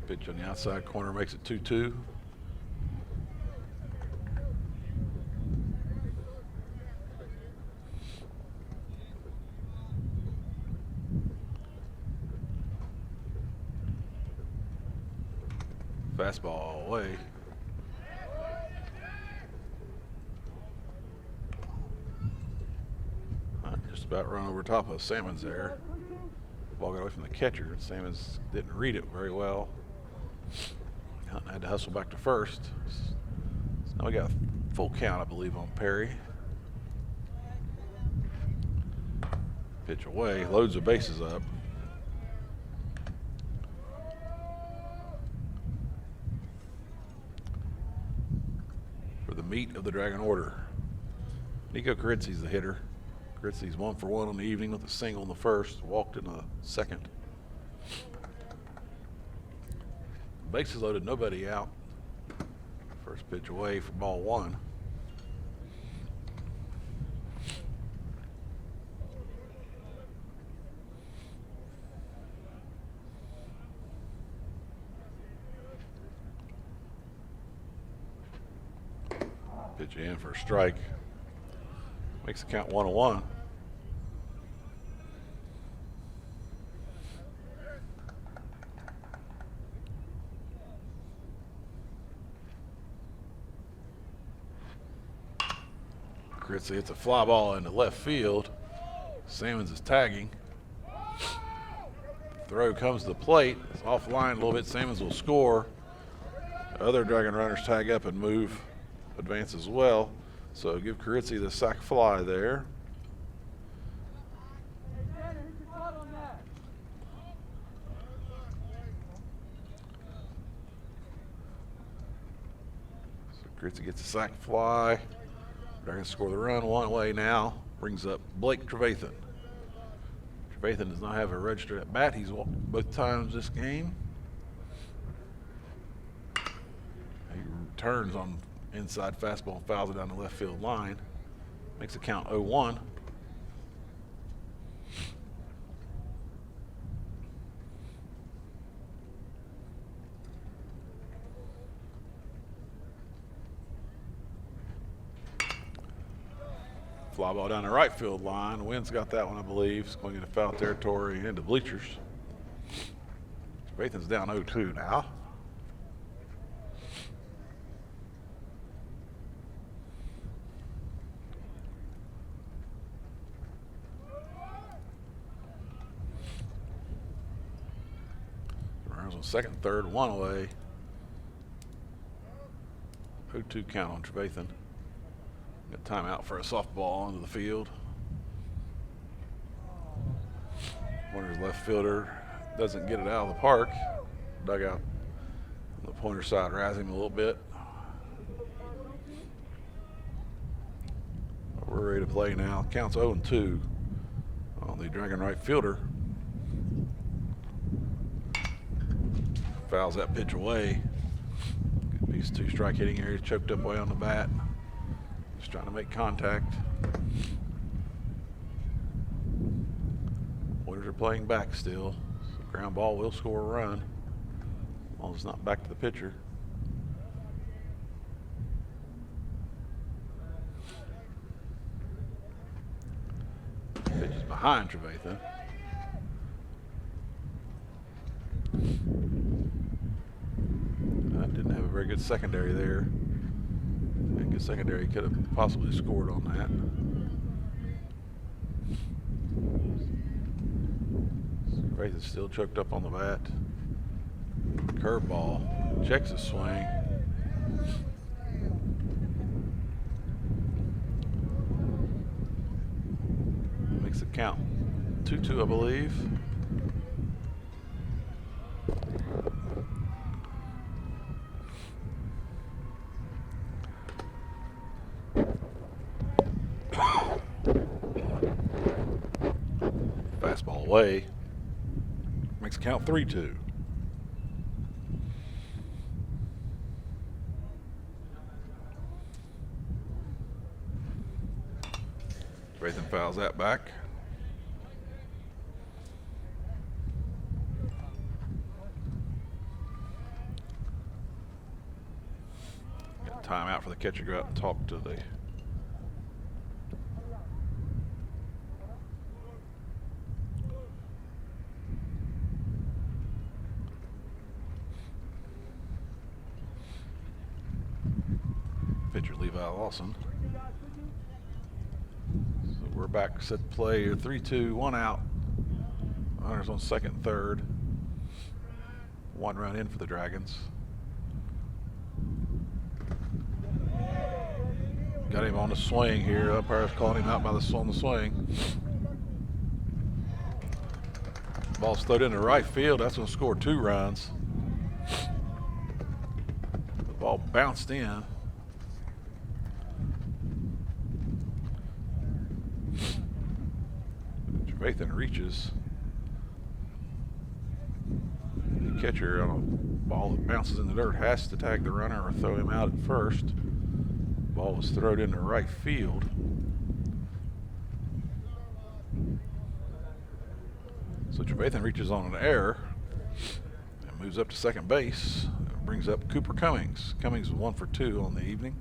Pitch on the outside corner makes it 2-2. Fastball away. Just about run over top of Simmons there. Ball got away from the catcher. Simmons didn't read it very well. Hunt had to hustle back to first. So now we got a full count, I believe, on Perry. Pitch away, loads the bases up. For the meat of the Dragon order, Nico Carizzi's the hitter. Carizzi's 1 for 1 on the evening with a single in the first, walked in the second. Bases loaded, nobody out. First pitch away for ball 1. Pitch in for a strike. Makes the count 1-1. Carizzi hits a fly ball into left field. Simmons is tagging. Throw comes to the plate. It's offline a little bit. Simmons will score. Other Dragon runners tag up and move, advance as well. So give Carizzi the sac fly there. So Carizzi gets a sac fly. Dragons score the run one way now. Brings up Blake Trevathan. Trevathan does not have a registered at bat. He's walked both times this game. He turns on inside fastball and fouls it down the left field line. Makes the count 0-1. Fly ball down the right field line. Wynn's got that one, I believe. It's going into foul territory into bleachers. Trevathan's down 0-2 now. Runners on second, third, 1 away. 0-2 count on Trevathan. Got timeout for a softball onto the field. Pointer's left fielder doesn't get it out of the park. Dugout on the Pointer side rising him a little bit. We're ready to play now. Counts 0-2 on the Dragon right fielder. Fouls that pitch away. Good piece of 2 strike hitting area, choked up way on the bat. Just trying to make contact. are playing back still. So ground ball will score a run. As long as it's not back to the pitcher. Pitch is behind Trevathan. That didn't have a very good secondary there. A good secondary could have possibly scored on that. Trevathan's still choked up on the bat. Curveball. Checks his swing. Makes the count 2-2, I believe. Fastball away. Makes the count 3-2. Trevathan fouls that back. Got a timeout for the catcher to go out and talk to the pitcher, Levi Lawson. So we're back set to play. 3-2, 1 out. Runners on second and third. 1 run in for the Dragons. Got him on the swing here. Umpire's calling him out on the swing. Ball's thrown into right field. That's going to score 2 runs. The ball bounced in. Trevathan reaches. The catcher on a ball that bounces in the dirt has to tag the runner or throw him out at first. Ball was thrown into right field. So Trevathan reaches on an error and moves up to second base. Brings up Cooper Cummings. Cummings was 1 for 2 on the evening.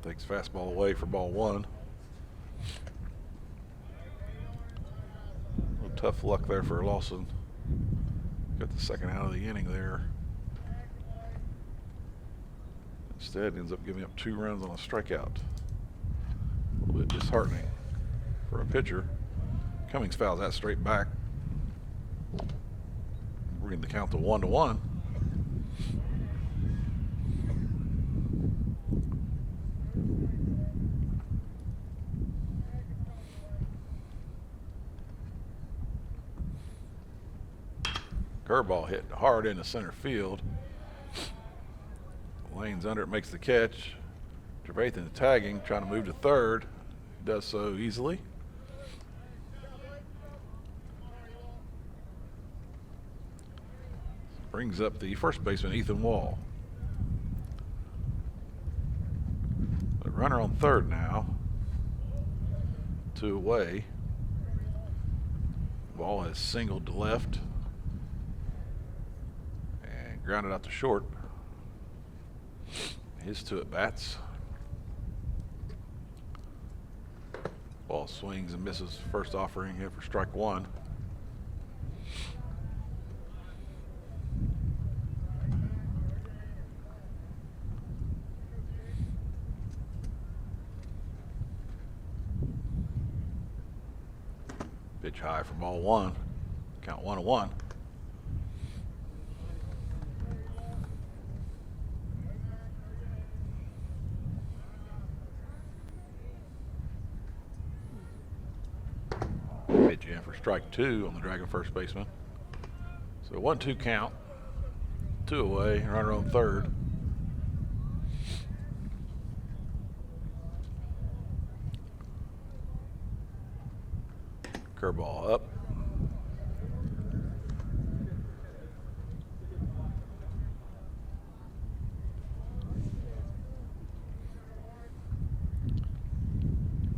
Takes fastball away for ball 1. A little tough luck there for Lawson. Got the second out of the inning there. Instead, ends up giving up 2 runs on a strikeout. A little bit disheartening for a pitcher. Cummings fouls that straight back. Bringing the count to 1-1. Curveball hit hard into center field. Lane's under it, makes the catch. Trevathan tagging, trying to move to third. Does so easily. Brings up the first baseman, Ethan Wall. The runner on third now. 2 away. Ball has singled to left. And grounded out to short. His 2 at bats. Ball swings and misses. First offering here for strike 1. Pitch high for ball 1. Count 1-1. Pitch in for strike 2 on the Dragon first baseman. So 1-2 count. 2 away, runner on third. Curveball up.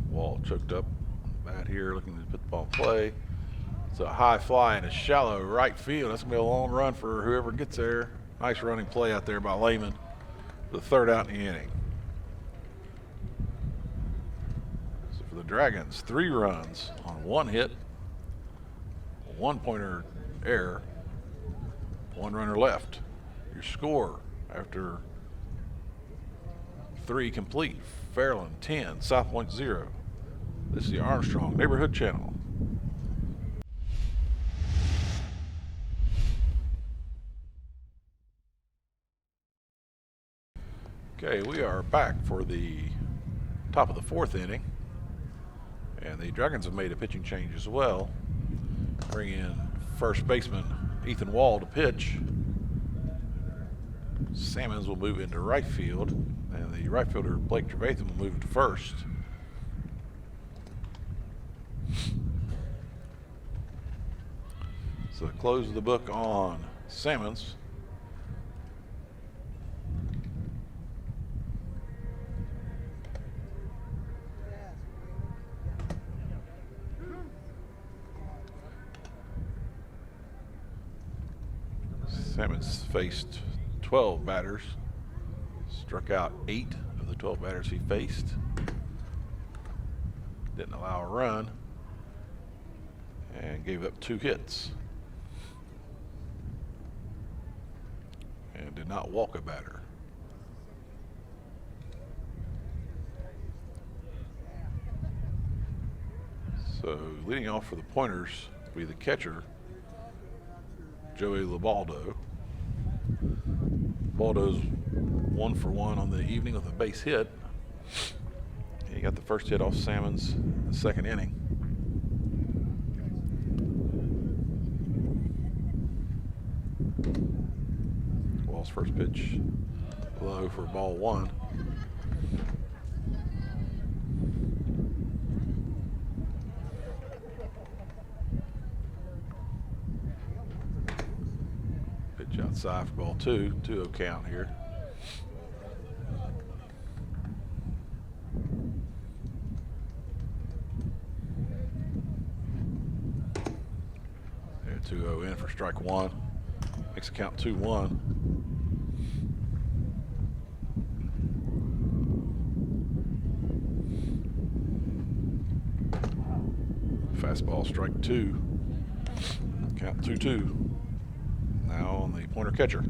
Wall choked up. Bat right here, looking to put the ball in play. It's a high fly in a shallow right field. That's going to be a long run for whoever gets there. Nice running play out there by Lehman. The third out in the inning. So for the Dragons, 3 runs on 1 hit, 1 pointer error, 1 runner left. Your score after 3 complete: Fairland 10, South Point 0. This is the Armstrong Neighborhood Channel. Okay, we are back for the top of the 4th inning, and the Dragons have made a pitching change as well. Bring in first baseman Ethan Wall to pitch. Simmons will move into right field, and the right fielder Blake Trevathan will move to first. So close the book on Simmons. Simmons faced 12 batters, struck out 8 of the 12 batters he faced, didn't allow a run, and gave up 2 hits, and did not walk a batter. So leading off for the Pointers will be the catcher, Joey Labaldo. Baldo's 1 for 1 on the evening with a base hit. He got the first hit off Simmons in the 2nd inning. Wall's first pitch low for ball 1. Outside for ball 2, 2-0 count here. There, 2-0 in for strike 1. Makes the count 2-1. Fastball, strike 2. Count 2-2. Now on the Pointer catcher.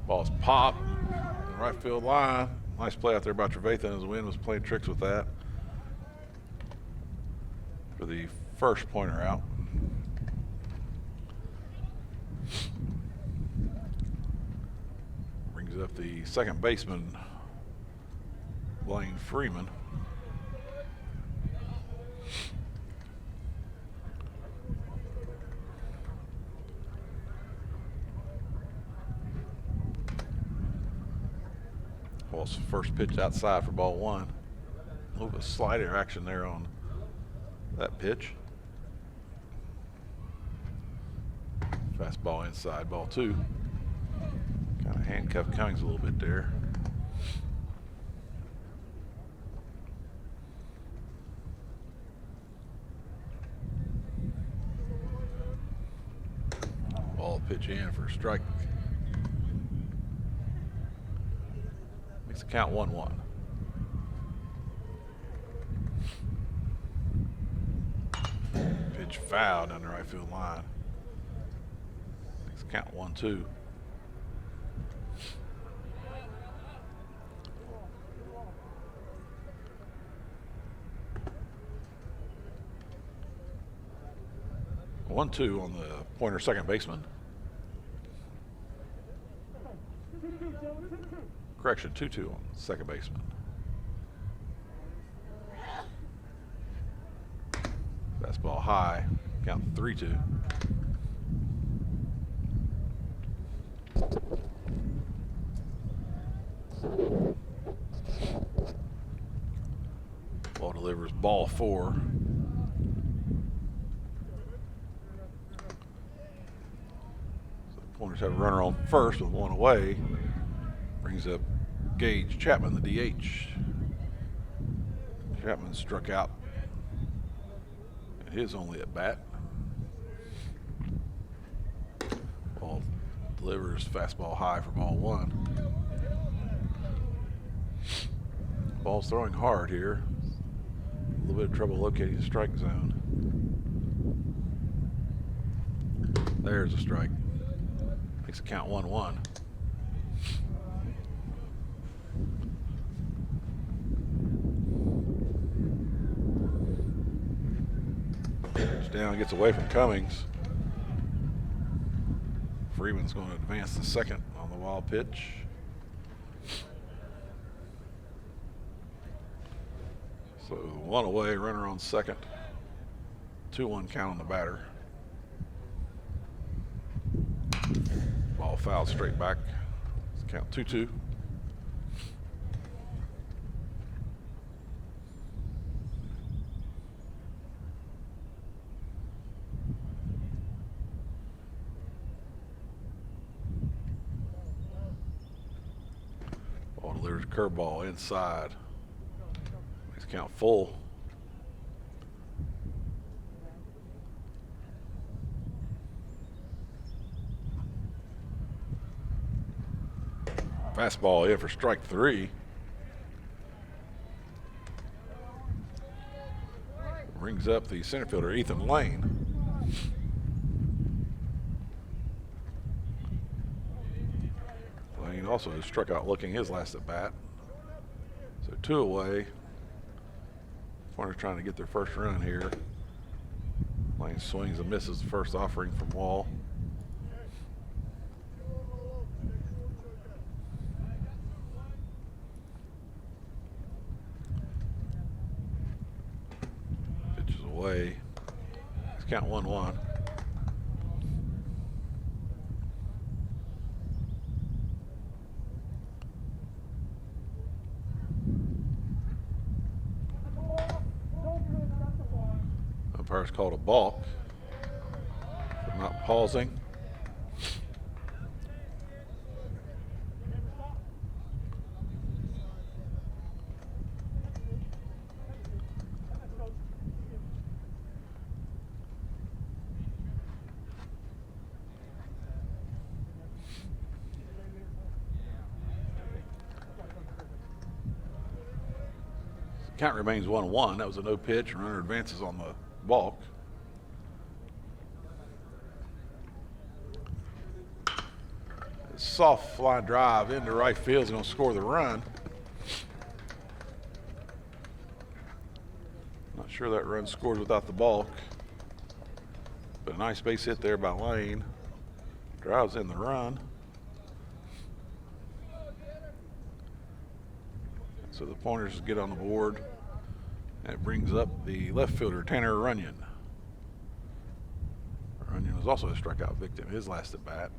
Ball's popped in the right field line. Nice play out there by Trevathan as the wind was playing tricks with that. For the first Pointer out. Brings up the second baseman, Freeman. Ball's first pitch outside for ball 1. A little bit of slider action there on that pitch. Fastball inside, ball 2. Kind of handcuffed Cummings a little bit there. Pitch in for a strike. Makes the count 1-1. Pitch foul down the right field line. Makes the count 1-2. One, 2 on the Pointer second baseman. Correction, 2-2 on second baseman. Fastball high, count 3-2. Ball delivers ball 4. Corners have a runner on first with one away. Brings up Gage Chapman, the DH. Chapman struck out his only at bat. Ball delivers fastball high for ball one. Ball's throwing hard here. A little bit of trouble locating the strike zone. There's a strike. Makes it count 1-1. Down, gets away from Cummings. Freeman's going to advance to second on the wild pitch. So one away, runner on second. 2-1 count on the batter. Ball fouled straight back. Count 2-2. Delivers curveball inside. Makes count full. Fastball in for strike three. Brings up the center fielder, Ethan Lane. Lane also struck out looking his last at bat. So two away. Corners trying to get their first run here. Lane swings and misses the first offering from Wall. Pitches away. Let's count 1-1. Umpire's called a balk for not pausing. Count remains 1-1. That was a no pitch. Runner advances on the balk. A soft fly drive into right field is going to score the run. Not sure that run scored without the balk, but a nice base hit there by Lane. Drives in the run. So the Pointers get on the board. And it brings up the left fielder, Tanner Runyon. Runyon was also a strikeout victim, his last at bat.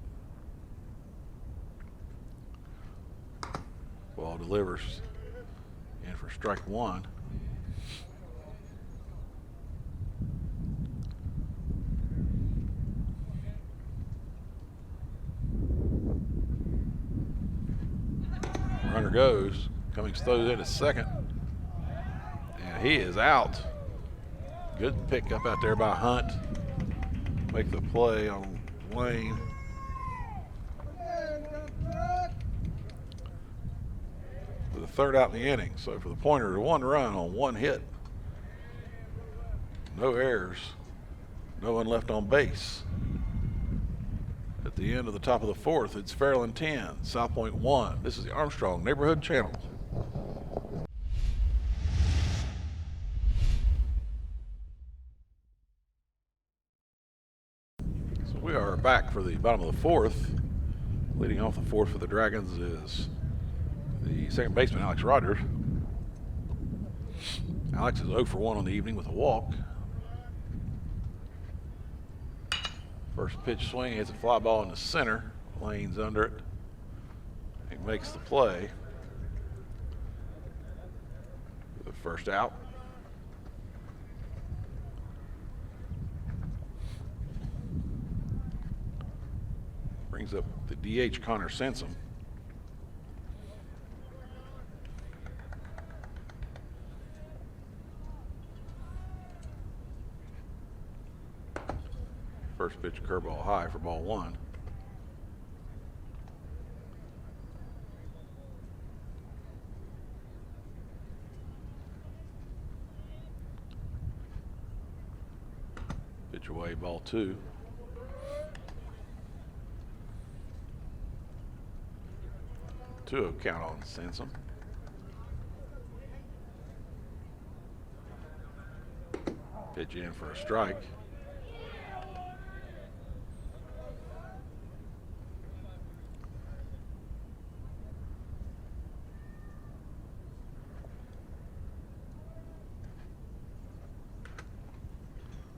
Ball delivers in for strike one. Runner goes. Cummings throws in at second. And he is out. Good pick up out there by Hunt. Make the play on Lane. For the third out in the inning. So for the Pointer, one run on one hit. No errors. No one left on base. At the end of the top of the fourth, it's Fairland 10, South Point 1. This is the Armstrong Neighborhood Channel. So we are back for the bottom of the fourth. Leading off the fourth for the Dragons is the second baseman, Alex Rogers. Alex is 0 for 1 on the evening with a walk. First pitch swing, hits a fly ball in the center. Lane's under it. He makes the play. The first out. Brings Brings up the DH, Connor Sansom. First pitch curveball high for ball one. Pitch away, ball two. 2-0 count on Sansom. Pitch in for a strike.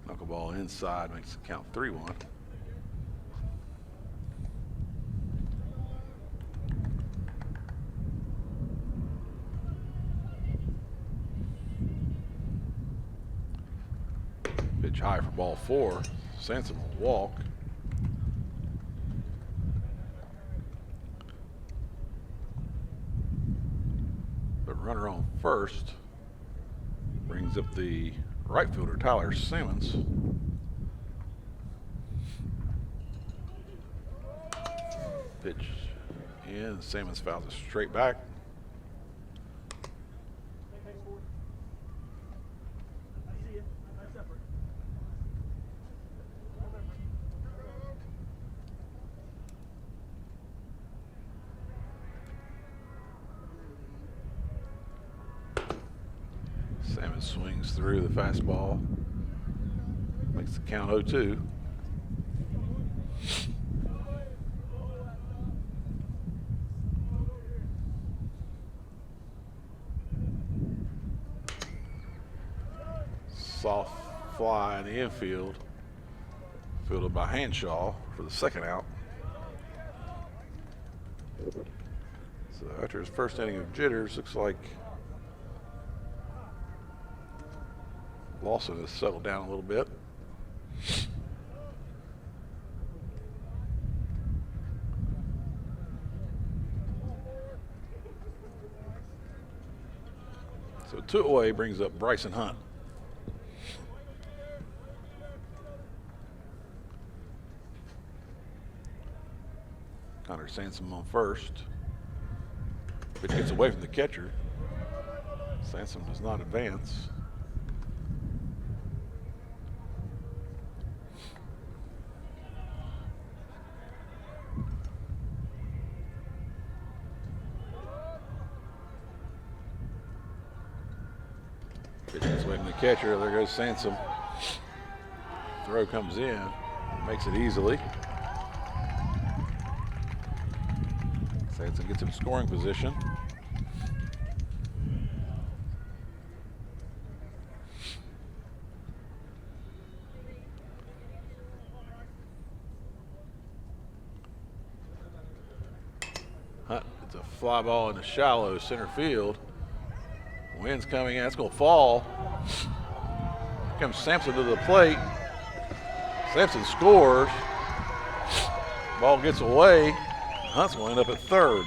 Knuckleball inside makes it count 3-1. Pitch high for ball four. Sansom will walk. The runner on first brings up the right fielder, Tyler Simmons. Pitch in. Simmons fouls it straight back. Simmons swings through the fastball. Makes the count 0-2. Soft fly in the infield. Fielded by Hanshaw for the second out. So after his first inning of jitters, looks like Lawson has settled down a little bit. So 2 away brings up Bryson Hunt. Connor Sansom on first. Pitch gets away from the catcher. Sansom does not advance. Pitch gets away from the catcher. There goes Sansom. Throw comes in. Makes it easily. Sansom gets him scoring position. Hunt, it's a fly ball in the shallow center field. Wind's coming in, it's going to fall. Here comes Sampson to the plate. Sampson scores. Ball gets away. Hunt's going to end up at third.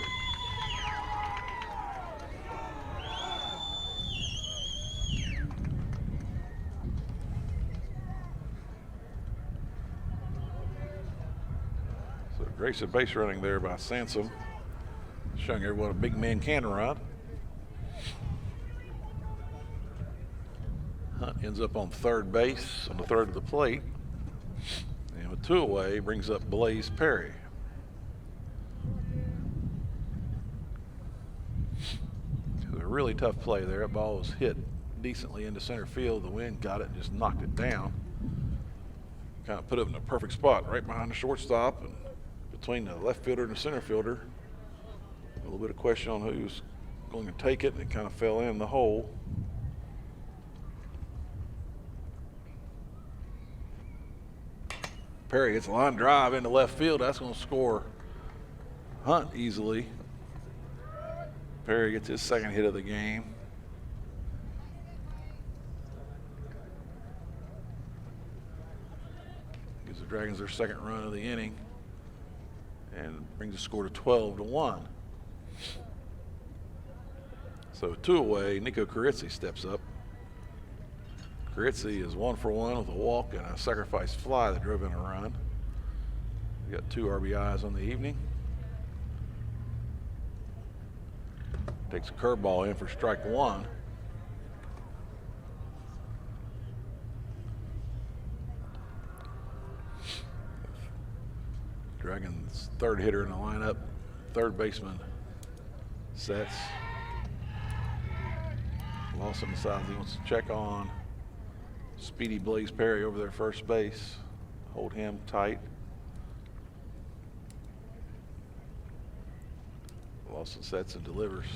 So aggressive base running there by Sansom, showing everyone a big man can run. Hunt ends up on third base on the third of the plate. And with 2 away, brings up Blaze Perry. A really tough play there. That ball was hit decently into center field. The wind got it and just knocked it down. Kind of put it in a perfect spot right behind the shortstop and between the left fielder and the center fielder. A little bit of question on who's going to take it, and it kind of fell in the hole. Perry gets a line drive into left field. That's going to score Hunt easily. Perry gets his second hit of the game. Gives the Dragons their second run of the inning. and brings the score to 12-1. So 2 away, Nico Carizzi steps up. Carizzi is 1 for 1 with a walk and a sacrifice fly that drove in a run. We got 2 RBIs on the evening. Takes a curveball in for strike 1. Dragons' 3rd hitter in the lineup, 3rd baseman sets. Lawson decides he wants to check on Speedy Blaze Perry over there first base. Hold him tight. Lawson sets and delivers.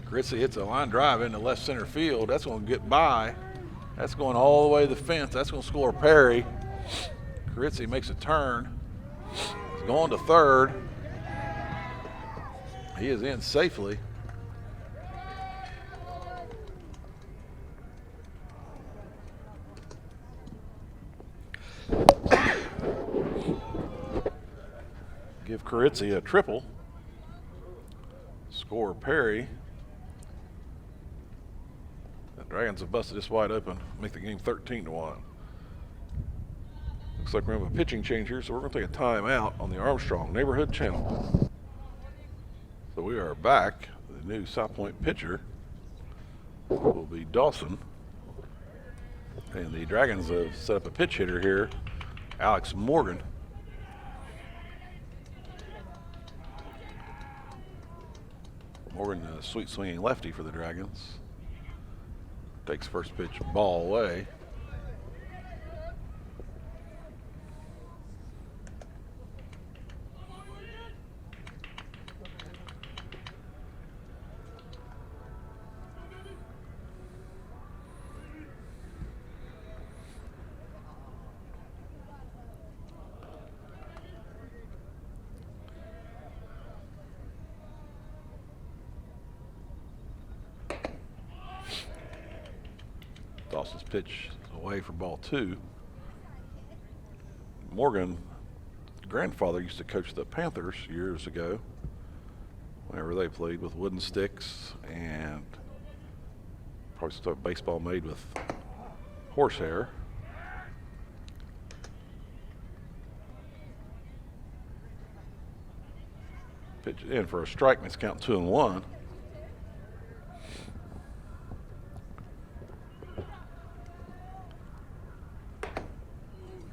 Carizzi hits a line drive into left center field. That's going to get by. That's going all the way to the fence. That's going to score Perry. Carizzi makes a turn. He's going to 3rd. He is in safely. Give Carizzi a triple. Score Perry. The Dragons have busted this wide open, make the game 13-1. Looks like we have a pitching change here, so we're going to take a timeout on the Armstrong Neighborhood Channel. So we are back. The new South Point pitcher will be Dawson. And the Dragons have set up a pitch hitter here, Alex Morgan. Morgan, a sweet swinging lefty for the Dragons. Takes first pitch, ball away. Dawson's pitch away for ball 2. Morgan, grandfather, used to coach the Panthers years ago whenever they played with wooden sticks and probably started baseball made with horsehair. Pitch in for a strike, and it's count 2-1.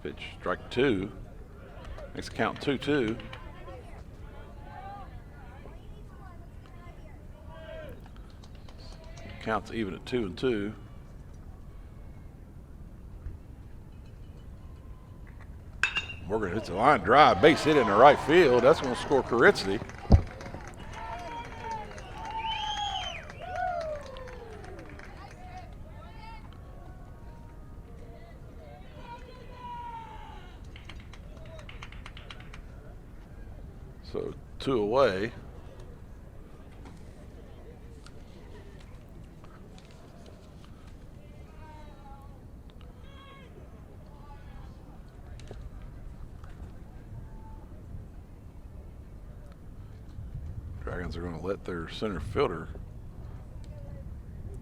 Pitch, strike 2. Makes it count 2-2. Counts even at 2-2. Morgan hits a line drive, base hit into right field. That's going to score Carizzi. So 2 away. Dragons are going to let their center fielder.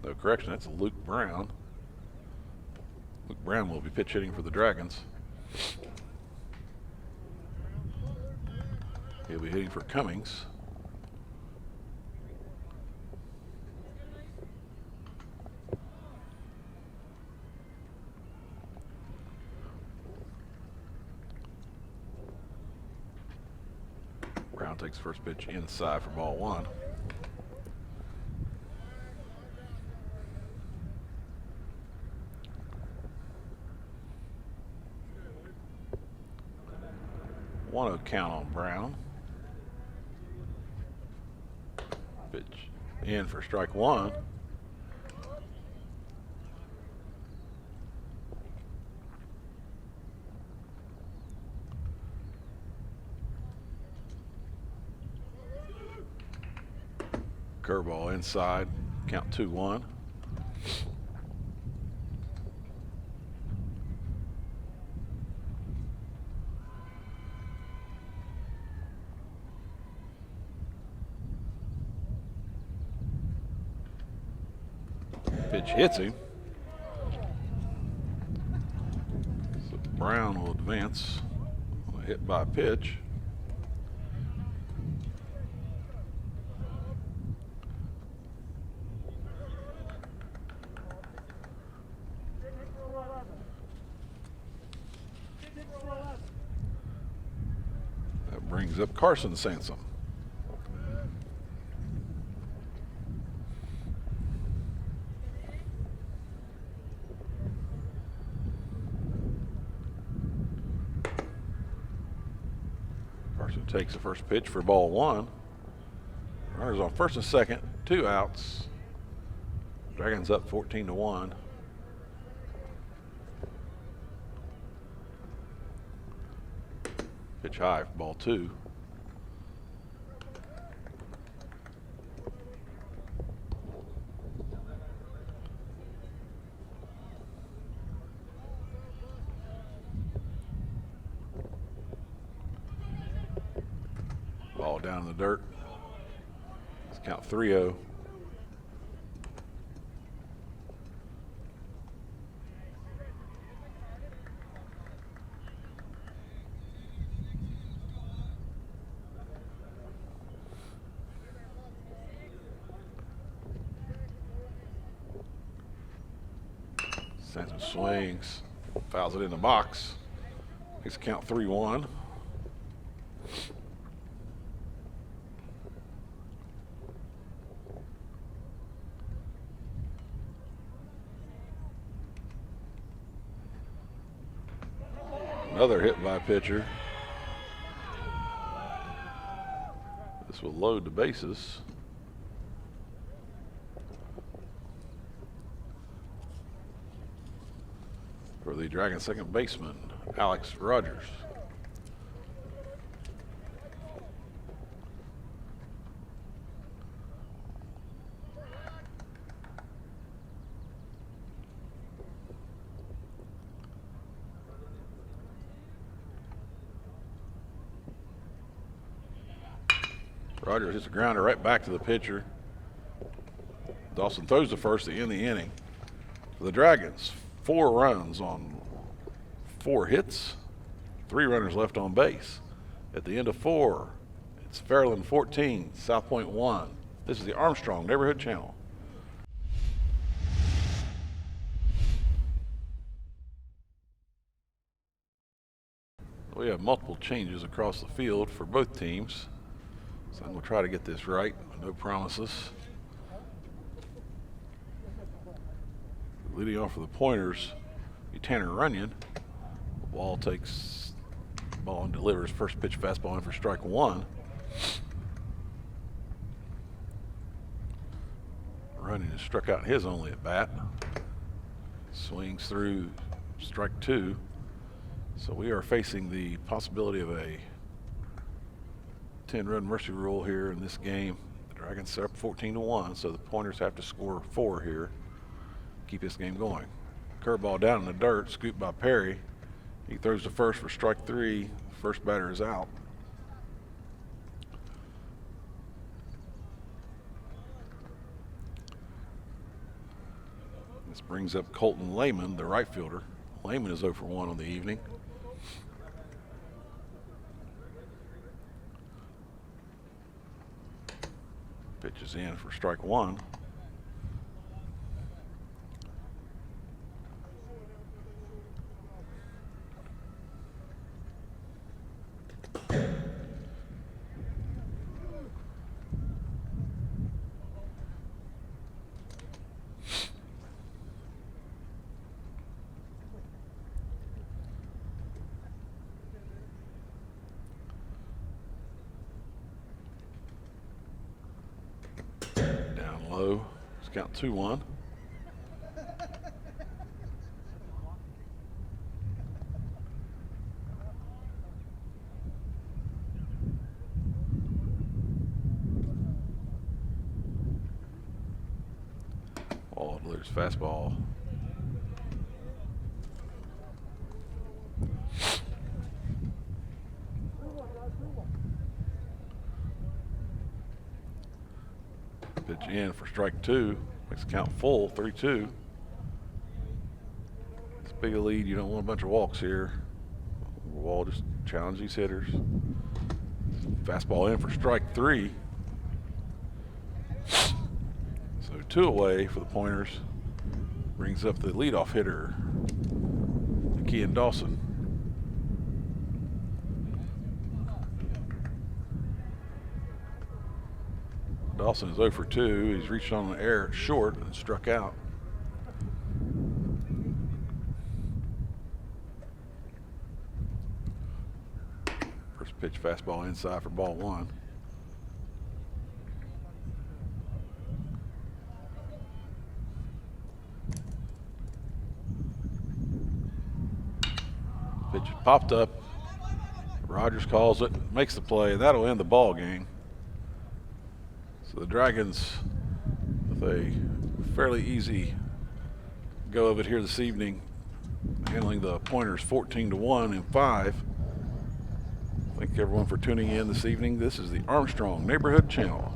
No, correction, that's Luke Brown. Luke Brown will be pitch hitting for the Dragons. He'll be hitting for Cummings. Brown takes first pitch inside for ball 1. One count on Brown. Pitch in for strike 1. Curveball inside, count 2-1. Pitch hits him. So Brown will advance on a hit by pitch. That brings up Carson Sansom. Carson takes the first pitch for ball one. Runners on first and second, 2 outs. Dragons up 14-1. Pitch high for ball two. Ball down in the dirt. Let's count 3-0. Sansom swings, fouls it in the box. Makes the count 3-1. Another hit by a pitcher. This will load the bases. For the Dragons' second baseman, Alex Rogers. Rogers hits a grounder right back to the pitcher. Dawson throws the first to end the inning. For the Dragons, 4 runs on 4 hits, 3 runners left on base. At the end of 4, it's Fairland 14, South Point 1. This is the Armstrong Neighborhood Channel. We have multiple changes across the field for both teams, so I'm going to try to get this right. No promises. Leading off for the Pointers, Tanner Runyon. Wall takes the ball and delivers first pitch fastball in for strike 1. Runyon has struck out his only at bat. Swings through strike 2. So we are facing the possibility of a 10-run mercy rule here in this game. The Dragons are up 14-1, so the Pointers have to score 4 here. Keep this game going. Curveball down in the dirt, scooped by Perry. He throws the first for strike 3. First batter is out. This brings up Colton Lehman, the right fielder. Lehman is 0 for 1 on the evening. Pitches in for strike 1. Low. Let's count 2-1. Oh, delivers fastball. Pitch in for strike 2. Makes the count full, 3-2. It's big a lead. You don't want a bunch of walks here. Wall just challenge these hitters. Fastball in for strike 3. So 2 away for the Pointers. Brings up the leadoff hitter, Kean Dawson. Dawson is 0 for 2. He's reached on the air short and struck out. First pitch fastball inside for ball 1. Pitch popped up. Rogers calls it, makes the play, and that'll end the ball game. So the Dragons, with a fairly easy go of it here this evening, handling the Pointers 14-1 in 5. Thank everyone for tuning in this evening. This is the Armstrong Neighborhood Channel.